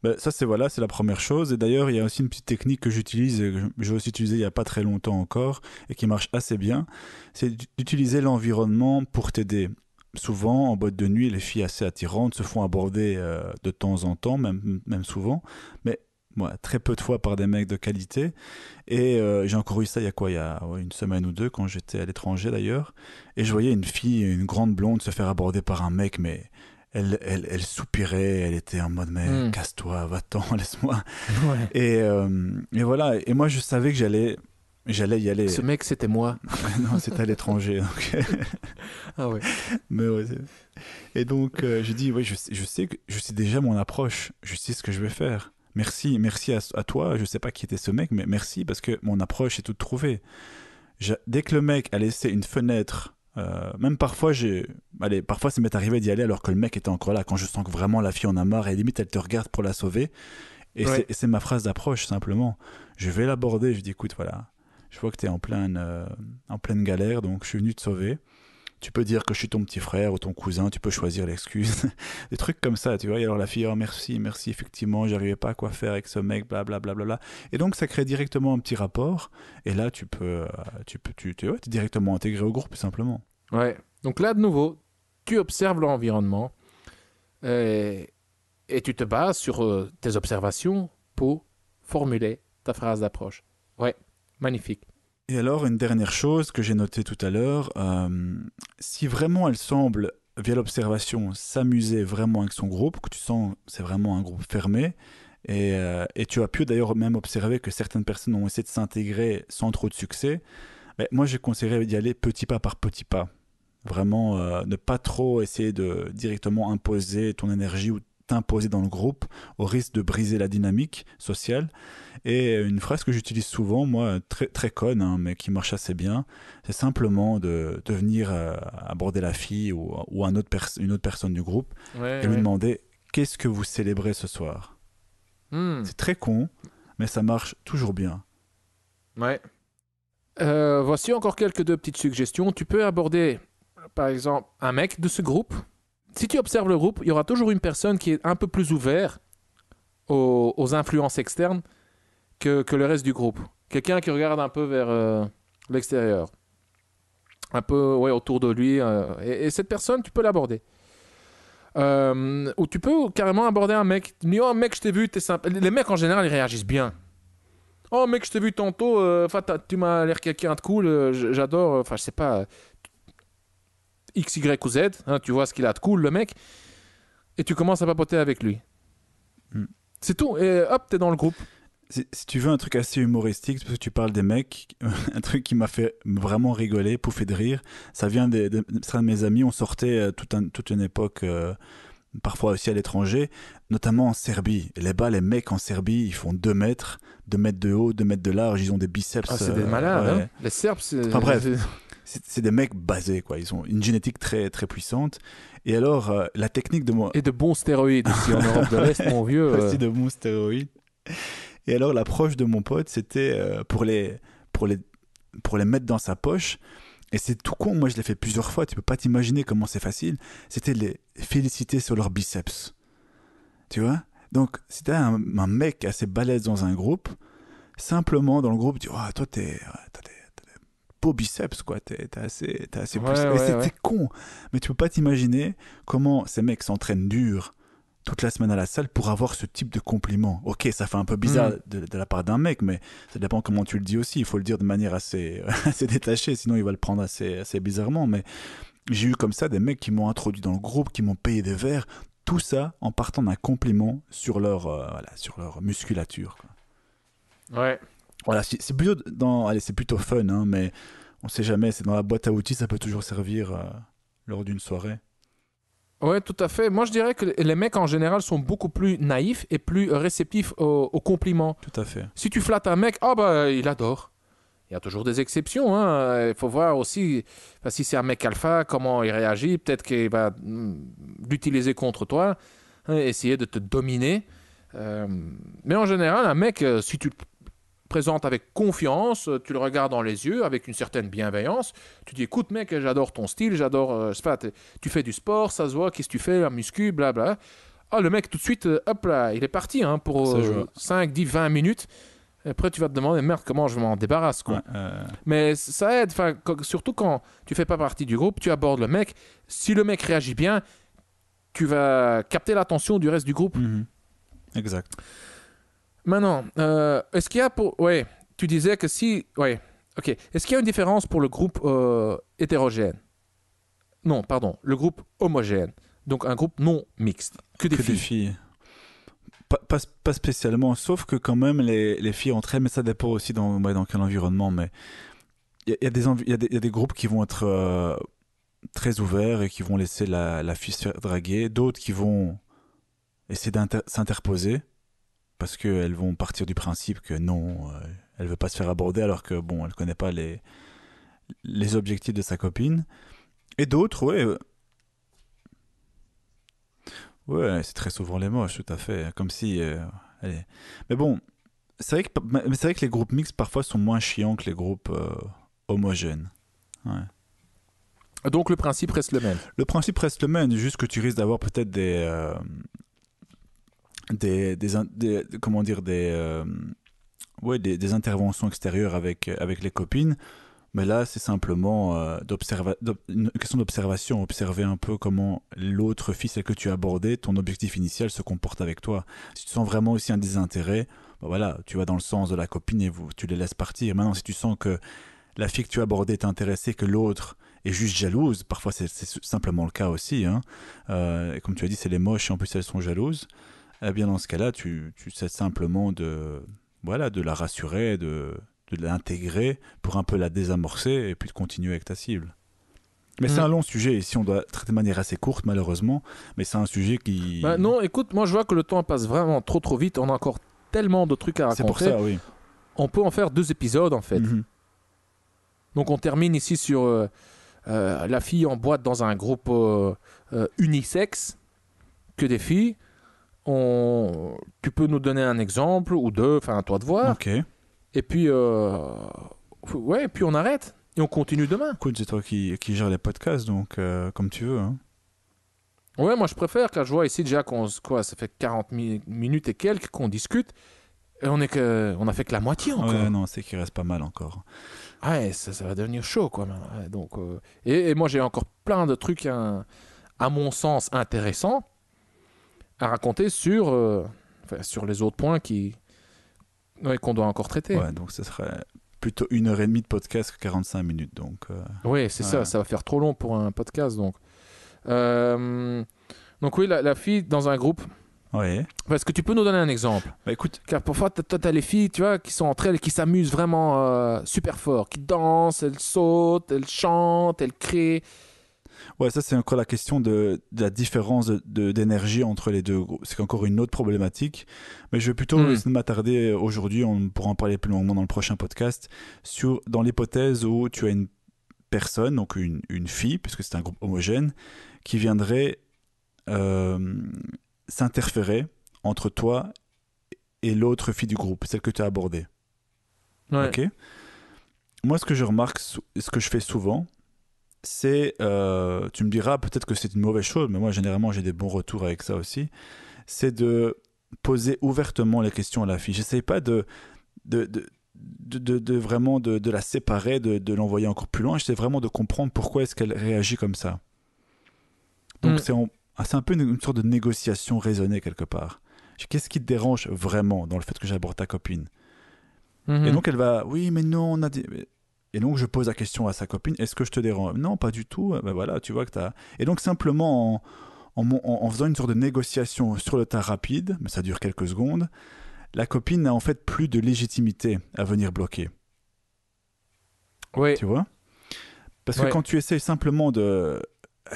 Ben, ça, c'est la première chose. Et d'ailleurs, il y a aussi une petite technique que j'utilise, et que j'ai aussi utilisée il n'y a pas très longtemps encore, et qui marche assez bien. C'est d'utiliser l'environnement pour t'aider. Souvent, en boîte de nuit, les filles assez attirantes se font aborder de temps en temps, même souvent, mais très peu de fois par des mecs de qualité. Et j'ai encore eu ça il y a une semaine ou deux, quand j'étais à l'étranger d'ailleurs. Et je voyais une fille, une grande blonde, se faire aborder par un mec, mais elle soupirait, elle était en mode mais casse-toi, va-t'en, laisse-moi. Ouais. Et voilà, et moi je savais que j'allais y aller. Ce mec, c'était moi. Non, c'était à l'étranger. Donc... Ah ouais. Mais ouais, et donc je dis ouais, je sais que je sais déjà mon approche, je sais ce que je vais faire. Merci à toi, je sais pas qui était ce mec, mais merci parce que mon approche est toute trouvée. Dès que le mec a laissé une fenêtre, même parfois, parfois ça m'est arrivé d'y aller alors que le mec était encore là, quand je sens que vraiment la fille en a marre et limite elle te regarde pour la sauver. Et Ouais. c'est ma phrase d'approche simplement. Je vais l'aborder, je dis écoute, voilà, je vois que tu es en pleine galère, donc je suis venu te sauver. Tu peux dire que je suis ton petit frère ou ton cousin, tu peux choisir l'excuse. Des trucs comme ça, tu vois. Et alors la fille, oh merci, effectivement, j'arrivais pas à quoi faire avec ce mec, blablabla. Bla, bla, bla. Et donc ça crée directement un petit rapport. Et là, tu es directement intégré au groupe, simplement. Ouais. Donc là, de nouveau, tu observes l'environnement et tu te bases sur tes observations pour formuler ta phrase d'approche. Ouais, magnifique. Et alors, une dernière chose que j'ai notée tout à l'heure, si vraiment elle semble, via l'observation, s'amuser vraiment avec son groupe, que tu sens que c'est vraiment un groupe fermé, et tu as pu d'ailleurs même observer que certaines personnes ont essayé de s'intégrer sans trop de succès, mais moi j'ai conseillé d'y aller petit pas par petit pas. Vraiment, ne pas trop essayer de directement imposer ton énergie ou t'imposer dans le groupe au risque de briser la dynamique sociale. Et une phrase que j'utilise souvent, moi, très, très conne, hein, mais qui marche assez bien, c'est simplement de venir aborder la fille ou une autre personne du groupe et lui demander qu'est-ce que vous célébrez ce soir. C'est très con, mais ça marche toujours bien. Ouais. Voici encore deux petites suggestions. Tu peux aborder, par exemple, un mec de ce groupe. Si tu observes le groupe, il y aura toujours une personne qui est un peu plus ouverte aux influences externes que le reste du groupe. Quelqu'un qui regarde un peu vers l'extérieur. Un peu autour de lui. Et cette personne, tu peux l'aborder. Ou tu peux carrément aborder un mec. Tu dis, oh mec, je t'ai vu, t'es sympa. Les mecs, en général, ils réagissent bien. Oh mec, je t'ai vu tantôt. Tu m'as l'air quelqu'un de cool. J'adore. Enfin, je sais pas. X, Y ou Z. Hein, tu vois ce qu'il a de cool, le mec. Et tu commences à papoter avec lui. C'est tout. Et hop, t'es dans le groupe. Si tu veux un truc assez humoristique, parce que tu parles des mecs, un truc qui m'a fait vraiment rigoler, pouffer de rire, ça vient de certains de mes amis, on sortait toute une époque, parfois aussi à l'étranger, notamment en Serbie. Et là-bas, les mecs en Serbie, ils font 2 mètres de haut, 2 mètres de large, ils ont des biceps. Ah, c'est des malades, hein. Les Serbes, c'est... Enfin bref, c'est des mecs basés, quoi. Ils ont une génétique très, très puissante. Et alors, la technique de moi... Et de bons stéroïdes ici en Europe de l'Est, mon vieux. Aussi de bons stéroïdes. Et alors l'approche de mon pote, c'était pour les mettre dans sa poche. Et c'est tout con, moi je l'ai fait plusieurs fois, tu peux pas t'imaginer comment c'est facile. C'était de les féliciter sur leurs biceps. Tu vois? Donc si t'as un mec assez balèze dans un groupe, simplement dans le groupe, tu dis, oh, toi t'as des beaux biceps, quoi, t'es assez puissant. Et c'était con, mais tu peux pas t'imaginer comment ces mecs s'entraînent dur toute la semaine à la salle pour avoir ce type de compliment. Ok, ça fait un peu bizarre de la part d'un mec, mais ça dépend comment tu le dis aussi. Il faut le dire de manière assez détachée, sinon il va le prendre assez bizarrement. Mais j'ai eu comme ça des mecs qui m'ont introduit dans le groupe, qui m'ont payé des verres, tout ça en partant d'un compliment sur leur musculature, quoi. Ouais. Voilà, c'est plutôt fun, hein, mais on sait jamais, c'est dans la boîte à outils, ça peut toujours servir lors d'une soirée. Ouais, tout à fait. Moi, je dirais que les mecs, en général, sont beaucoup plus naïfs et plus réceptifs aux compliments. Tout à fait. Si tu flattes un mec, il adore. Il y a toujours des exceptions. Hein. Il faut voir aussi, si c'est un mec alpha, comment il réagit. Peut-être qu'il va l'utiliser contre toi, hein, essayer de te dominer. Mais en général, un mec, si tu présente avec confiance, tu le regardes dans les yeux, avec une certaine bienveillance. Tu dis, écoute mec, j'adore ton style, j'adore, je sais pas, tu fais du sport, ça se voit, qu'est-ce que tu fais, la muscu, blabla. Ah, le mec, tout de suite, hop là, il est parti hein, pour Ça joue. 5, 10, 20 minutes. Et après, tu vas te demander, merde, comment je m'en débarrasse, quoi. Ouais, Mais ça aide, surtout quand tu fais pas partie du groupe, tu abordes le mec. Si le mec réagit bien, tu vas capter l'attention du reste du groupe. Exact. Maintenant, est-ce qu'il y a pour... Ouais, tu disais que si... Ouais, ok. Est-ce qu'il y a une différence pour le groupe hétérogène? Non, pardon, le groupe homogène. Donc un groupe non mixte, que des filles. Pas spécialement, sauf que quand même les filles entre elles, mais ça dépend aussi dans quel environnement. Mais il y a des groupes qui vont être très ouverts et qui vont laisser la fille se faire draguer, d'autres qui vont essayer s'interposer parce qu'elles vont partir du principe que non, elle veut pas se faire aborder alors que bon, elle connaît pas les objectifs de sa copine. Et d'autres, ouais, c'est très souvent les moches, tout à fait. Comme si. Allez. Mais bon, c'est vrai que les groupes mixtes parfois sont moins chiants que les groupes homogènes. Ouais. Donc le principe reste le même. Le principe reste le même, juste que tu risques d'avoir peut-être comment dire, des interventions extérieures avec les copines. Mais là, c'est simplement une question d'observation. Observer un peu comment l'autre fille, celle que tu as abordée, ton objectif initial se comporte avec toi. Si tu sens vraiment aussi un désintérêt, ben voilà, tu vas dans le sens de la copine et tu les laisses partir. Maintenant, si tu sens que la fille que tu as abordée est intéressée, que l'autre est juste jalouse, parfois c'est simplement le cas aussi. Hein. Et comme tu as dit, c'est les moches et en plus elles sont jalouses. Eh bien, dans ce cas-là, tu sais simplement de la rassurer, de l'intégrer pour un peu la désamorcer et puis de continuer avec ta cible. Mais c'est un long sujet, ici on doit traiter de manière assez courte malheureusement, mais c'est un sujet qui... Bah non, écoute, moi je vois que le temps passe vraiment trop vite, on a encore tellement de trucs à raconter. C'est pour ça, oui. On peut en faire 2 épisodes en fait. Donc on termine ici sur la fille en boîte dans un groupe unisexe, que des filles. Tu peux nous donner un exemple ou deux, enfin à toi de voir. Ok. Et puis, puis on arrête. Et on continue demain. Écoute, c'est toi qui gère les podcasts, donc comme tu veux. Hein. Ouais, moi je préfère, car je vois ici déjà ça fait 40 minutes et quelques qu'on discute. Et on a fait que la moitié encore. Ouais, non, c'est qu'il reste pas mal encore. Ouais, ça va devenir chaud, quoi. Ouais, donc, et moi j'ai encore plein de trucs, à mon sens, intéressants à raconter sur les autres points qu'on doit encore traiter. Ouais, donc ce serait plutôt 1h30 de podcast que 45 minutes. Donc, oui, c'est ça va faire trop long pour un podcast. Donc oui, la fille dans un groupe. Ouais. Est-ce que tu peux nous donner un exemple? Bah écoute, car parfois t'as les filles, tu vois, qui sont entre elles, qui s'amusent vraiment super fort, qui dansent, elles sautent, elles chantent, elles crient. Ouais, ça c'est encore la question de la différence d'énergie entre les deux groupes. C'est encore une autre problématique. Mais je vais plutôt essayer de m'attarder aujourd'hui, on pourra en parler plus longuement dans le prochain podcast, dans l'hypothèse où tu as une personne, donc une fille, puisque c'est un groupe homogène, qui viendrait s'interférer entre toi et l'autre fille du groupe, celle que tu as abordée. Ouais. Ok. Moi, ce que je remarque, ce que je fais souvent, c'est, tu me diras peut-être que c'est une mauvaise chose, mais moi généralement j'ai des bons retours avec ça aussi, c'est de poser ouvertement les questions à la fille. J'essaye pas de vraiment de la séparer, de l'envoyer encore plus loin. J'essaie vraiment de comprendre pourquoi est-ce qu'elle réagit comme ça. Donc c'est un peu une sorte de négociation raisonnée quelque part. Qu'est-ce qui te dérange vraiment dans le fait que j'aborde ta copine? Et donc elle va, oui mais non, on a dit... Et donc, je pose la question à sa copine, est-ce que je te dérange? Non, pas du tout. Ben voilà, tu vois que t'as... Et donc, simplement, en faisant une sorte de négociation sur le tas rapide, mais ça dure quelques secondes, la copine n'a en fait plus de légitimité à venir bloquer. Oui. Tu vois? Parce que quand tu essayes simplement de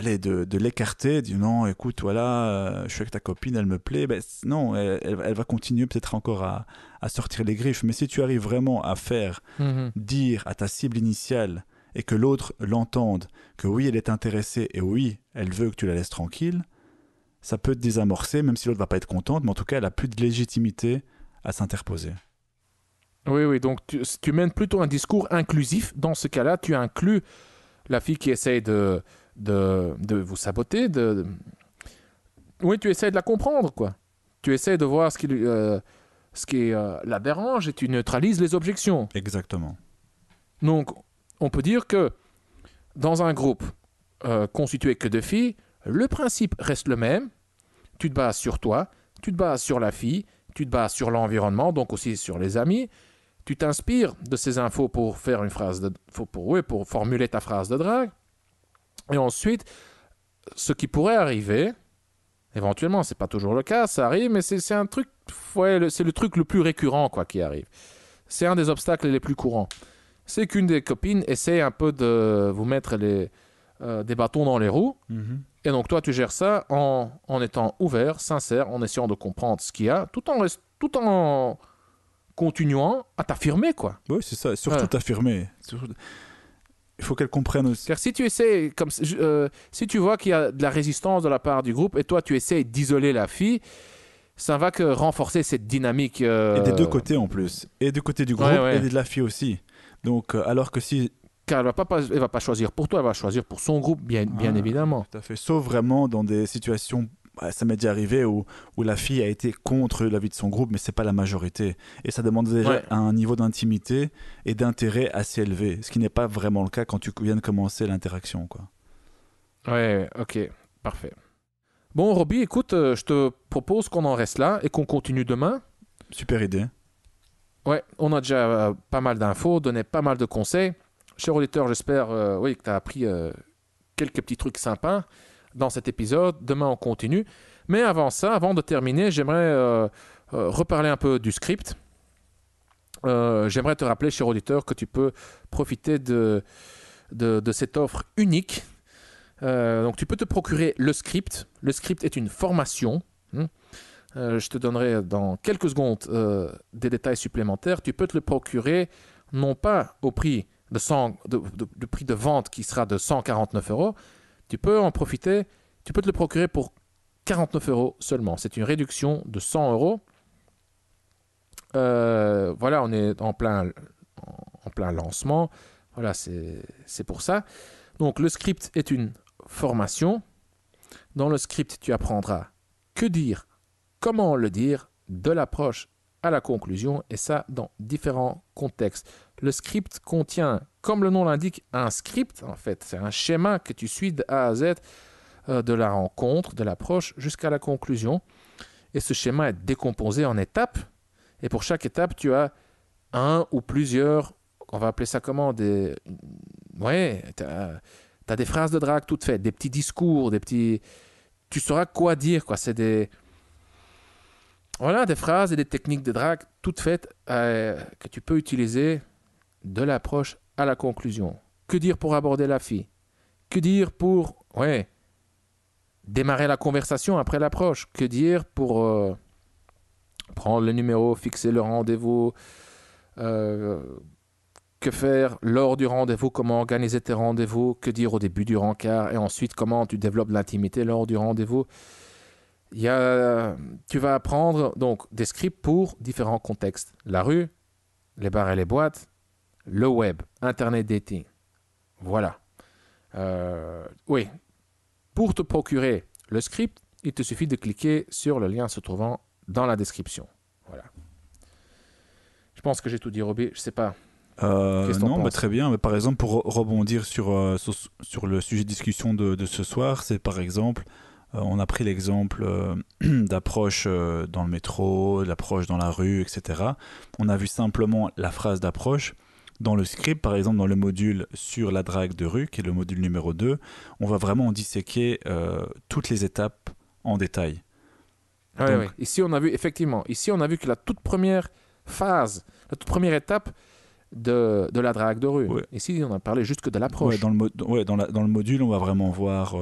l'écarter, dire non, écoute, voilà, je suis avec ta copine, elle me plaît, ben non, elle va continuer peut-être encore à sortir les griffes. Mais si tu arrives vraiment à faire dire à ta cible initiale et que l'autre l'entende, que oui, elle est intéressée et oui, elle veut que tu la laisses tranquille, ça peut te désamorcer, même si l'autre va pas être contente, mais en tout cas, elle a plus de légitimité à s'interposer. Oui, donc tu mènes plutôt un discours inclusif. Dans ce cas-là, tu inclus la fille qui essaye de vous saboter. Oui, tu essayes de la comprendre, quoi. Tu essayes de voir ce qui la dérange et tu neutralises les objections. Exactement. Donc, on peut dire que dans un groupe constitué que de filles, le principe reste le même. Tu te bases sur toi, tu te bases sur la fille, tu te bases sur l'environnement, donc aussi sur les amis. Tu t'inspires de ces infos pour faire une phrase pour formuler ta phrase de drague. Et ensuite, ce qui pourrait arriver, éventuellement, c'est pas toujours le cas, ça arrive, mais c'est un truc, c'est le truc le plus récurrent quoi qui arrive. C'est un des obstacles les plus courants. C'est qu'une des copines essaie un peu de vous mettre des bâtons dans les roues. Mhm. Et donc toi, tu gères ça en étant ouvert, sincère, en essayant de comprendre ce qu'il y a, tout en continuant à t'affirmer, quoi. Oui, c'est ça. Surtout t'affirmer. Il faut qu'elle comprenne aussi. Car si tu essaies, si tu vois qu'il y a de la résistance de la part du groupe et toi, tu essaies d'isoler la fille, ça va que renforcer cette dynamique. Et des deux côtés en plus. Et du côté du groupe et de la fille aussi. Donc, alors que si... Car elle va pas choisir pour toi, elle va choisir pour son groupe, bien évidemment. Tout à fait. Sauf vraiment dans des situations, ça m'est déjà arrivé, où la fille a été contre l'avis de son groupe, mais c'est pas la majorité. Et ça demande déjà un niveau d'intimité et d'intérêt assez élevé, ce qui n'est pas vraiment le cas quand tu viens de commencer l'interaction, quoi. Ouais, ok, parfait. Bon, Roby, écoute, je te propose qu'on en reste là et qu'on continue demain. Super idée. Ouais, on a déjà pas mal d'infos, donné pas mal de conseils. Cher auditeur, j'espère que tu as appris quelques petits trucs sympas dans cet épisode. Demain, on continue. Mais avant ça, avant de terminer, j'aimerais reparler un peu du script. J'aimerais te rappeler, cher auditeur, que tu peux profiter de cette offre unique. Donc, tu peux te procurer le script. Le script est une formation. Je te donnerai dans quelques secondes des détails supplémentaires. Tu peux te le procurer non pas au prix de prix de vente qui sera de 149 €. Tu peux en profiter, tu peux te le procurer pour 49 € seulement. C'est une réduction de 100 €. Voilà, on est en plein lancement. Voilà, c'est pour ça. Donc, le script est une formation. Dans le script, tu apprendras que dire, comment le dire, de l'approche à la conclusion, et ça dans différents contextes. Le script contient, comme le nom l'indique, un script, en fait. C'est un schéma que tu suis de A à Z, de la rencontre, de l'approche, jusqu'à la conclusion. Et ce schéma est décomposé en étapes. Et pour chaque étape, tu as un ou plusieurs, on va appeler ça comment, tu as des phrases de drague toutes faites, des petits discours, tu sauras quoi dire, quoi. C'est des phrases et des techniques de drague toutes faites que tu peux utiliser de l'approche à la conclusion. Que dire pour aborder la fille? Que dire pour démarrer la conversation après l'approche? Que dire pour prendre le numéro, fixer le rendez-vous? Que faire lors du rendez-vous? Comment organiser tes rendez-vous? Que dire au début du rencard? Et ensuite, comment tu développes l'intimité lors du rendez-vous? Tu vas apprendre donc des scripts pour différents contextes. La rue, les bars et les boîtes, le web, Internet dating. Voilà. Oui. Pour te procurer le script, il te suffit de cliquer sur le lien se trouvant dans la description. Voilà. Je pense que j'ai tout dit, Roby. Je sais pas. Non, très bien. Mais par exemple, pour rebondir sur le sujet de discussion de ce soir, c'est par exemple... on a pris l'exemple d'approche dans le métro, d'approche dans la rue, etc. On a vu simplement la phrase d'approche. Dans le script, par exemple, dans le module sur la drague de rue, qui est le module numéro 2, on va vraiment disséquer toutes les étapes en détail. Oui. Ici, on a vu que la toute première phase, la toute première étape de la drague de rue. Ouais. Ici, on a parlé juste que de l'approche. Dans le module, on va vraiment voir...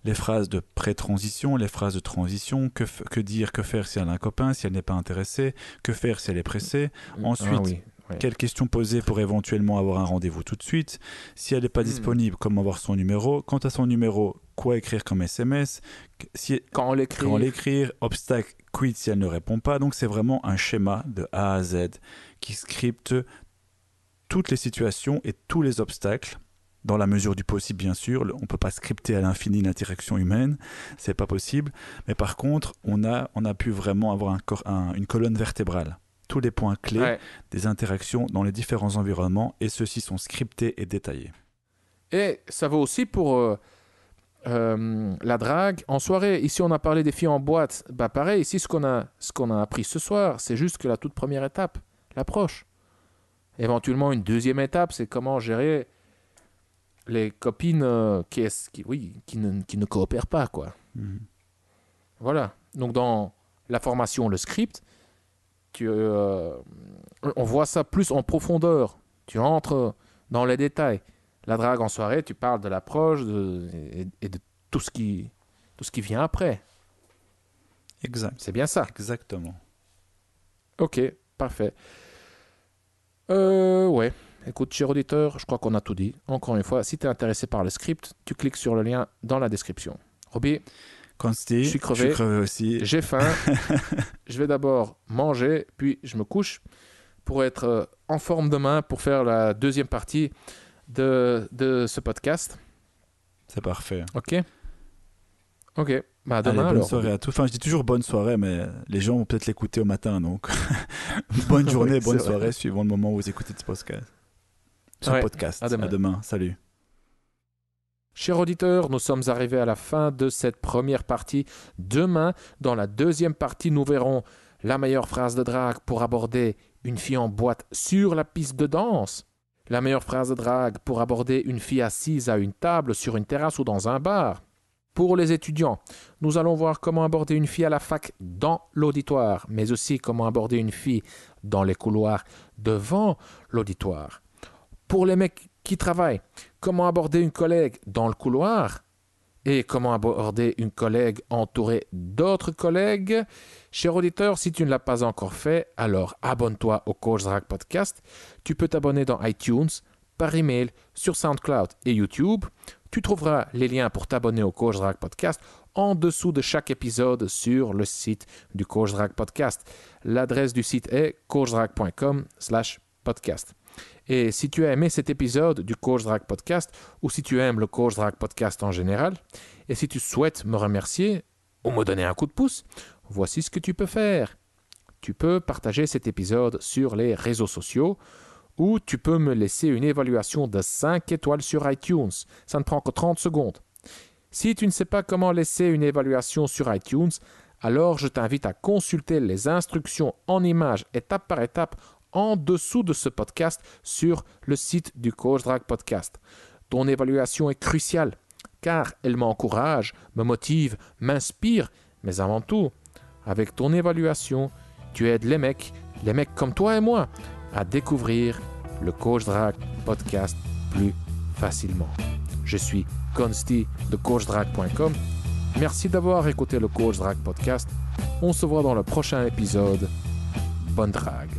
les phrases de pré-transition, les phrases de transition, que dire, que faire si elle a un copain, si elle n'est pas intéressée, que faire si elle est pressée. Ensuite, Oui. Quelles questions poser pour éventuellement avoir un rendez-vous tout de suite? Si elle n'est pas disponible, comment avoir son numéro? Quant à son numéro, quoi écrire comme SMS? Quand l'écrire? Obstacle, quid si elle ne répond pas. Donc c'est vraiment un schéma de A à Z qui scripte toutes les situations et tous les obstacles, dans la mesure du possible bien sûr. On ne peut pas scripter à l'infini l'interaction humaine, c'est pas possible. Mais par contre, on a pu vraiment avoir une colonne vertébrale. Tous les points clés des interactions dans les différents environnements, et ceux-ci sont scriptés et détaillés. Et ça vaut aussi pour la drague en soirée. Ici, on a parlé des filles en boîte. Bah pareil, ici, ce qu'on a appris ce soir, c'est juste que la toute première étape, l'approche. Éventuellement, une deuxième étape, c'est comment gérer les copines qui ne coopèrent pas, quoi. Mmh. Voilà. Donc, dans la formation, le script, on voit ça plus en profondeur. Tu entres dans les détails. La drague en soirée, tu parles de l'approche et de tout ce qui vient après. Exact. C'est bien ça. Exactement. Ok, parfait. Ouais. Écoute, cher auditeur, je crois qu'on a tout dit. Encore une fois, si tu es intéressé par le script, tu cliques sur le lien dans la description. Roby, Consti, je suis crevé aussi. J'ai faim. Je vais d'abord manger, puis je me couche pour être en forme demain pour faire la deuxième partie de ce podcast. C'est parfait. Ok. Bah, demain, allez, bonne soirée à tous. Enfin, je dis toujours bonne soirée, mais les gens vont peut-être l'écouter au matin, donc bonne journée, bonne soirée, suivant le moment où vous écoutez ce podcast. À demain. À demain. Salut. Chers auditeurs, nous sommes arrivés à la fin de cette première partie. Demain, dans la deuxième partie, nous verrons la meilleure phrase de drague pour aborder une fille en boîte sur la piste de danse. La meilleure phrase de drague pour aborder une fille assise à une table, sur une terrasse ou dans un bar. Pour les étudiants, nous allons voir comment aborder une fille à la fac dans l'auditoire, mais aussi comment aborder une fille dans les couloirs devant l'auditoire. Pour les mecs qui travaillent, comment aborder une collègue dans le couloir et comment aborder une collègue entourée d'autres collègues. Cher auditeur, si tu ne l'as pas encore fait, alors abonne-toi au Coach Drague Podcast. Tu peux t'abonner dans iTunes, par email, sur SoundCloud et YouTube. Tu trouveras les liens pour t'abonner au Coach Drague Podcast en dessous de chaque épisode sur le site du Coach Drague Podcast. L'adresse du site est coachdrague.com/podcast. Et si tu as aimé cet épisode du Coach Drague Podcast ou si tu aimes le Coach Drague Podcast en général, et si tu souhaites me remercier ou me donner un coup de pouce, voici ce que tu peux faire. Tu peux partager cet épisode sur les réseaux sociaux ou tu peux me laisser une évaluation de 5 étoiles sur iTunes. Ça ne prend que 30 secondes. Si tu ne sais pas comment laisser une évaluation sur iTunes, alors je t'invite à consulter les instructions en images étape par étape en dessous de ce podcast sur le site du Coach Drague Podcast. Ton évaluation est cruciale car elle m'encourage, me motive, m'inspire, mais avant tout, avec ton évaluation, tu aides les mecs comme toi et moi, à découvrir le Coach Drague Podcast plus facilement. Je suis Consti de coachdrague.com. Merci d'avoir écouté le Coach Drague Podcast. On se voit dans le prochain épisode. Bonne drague.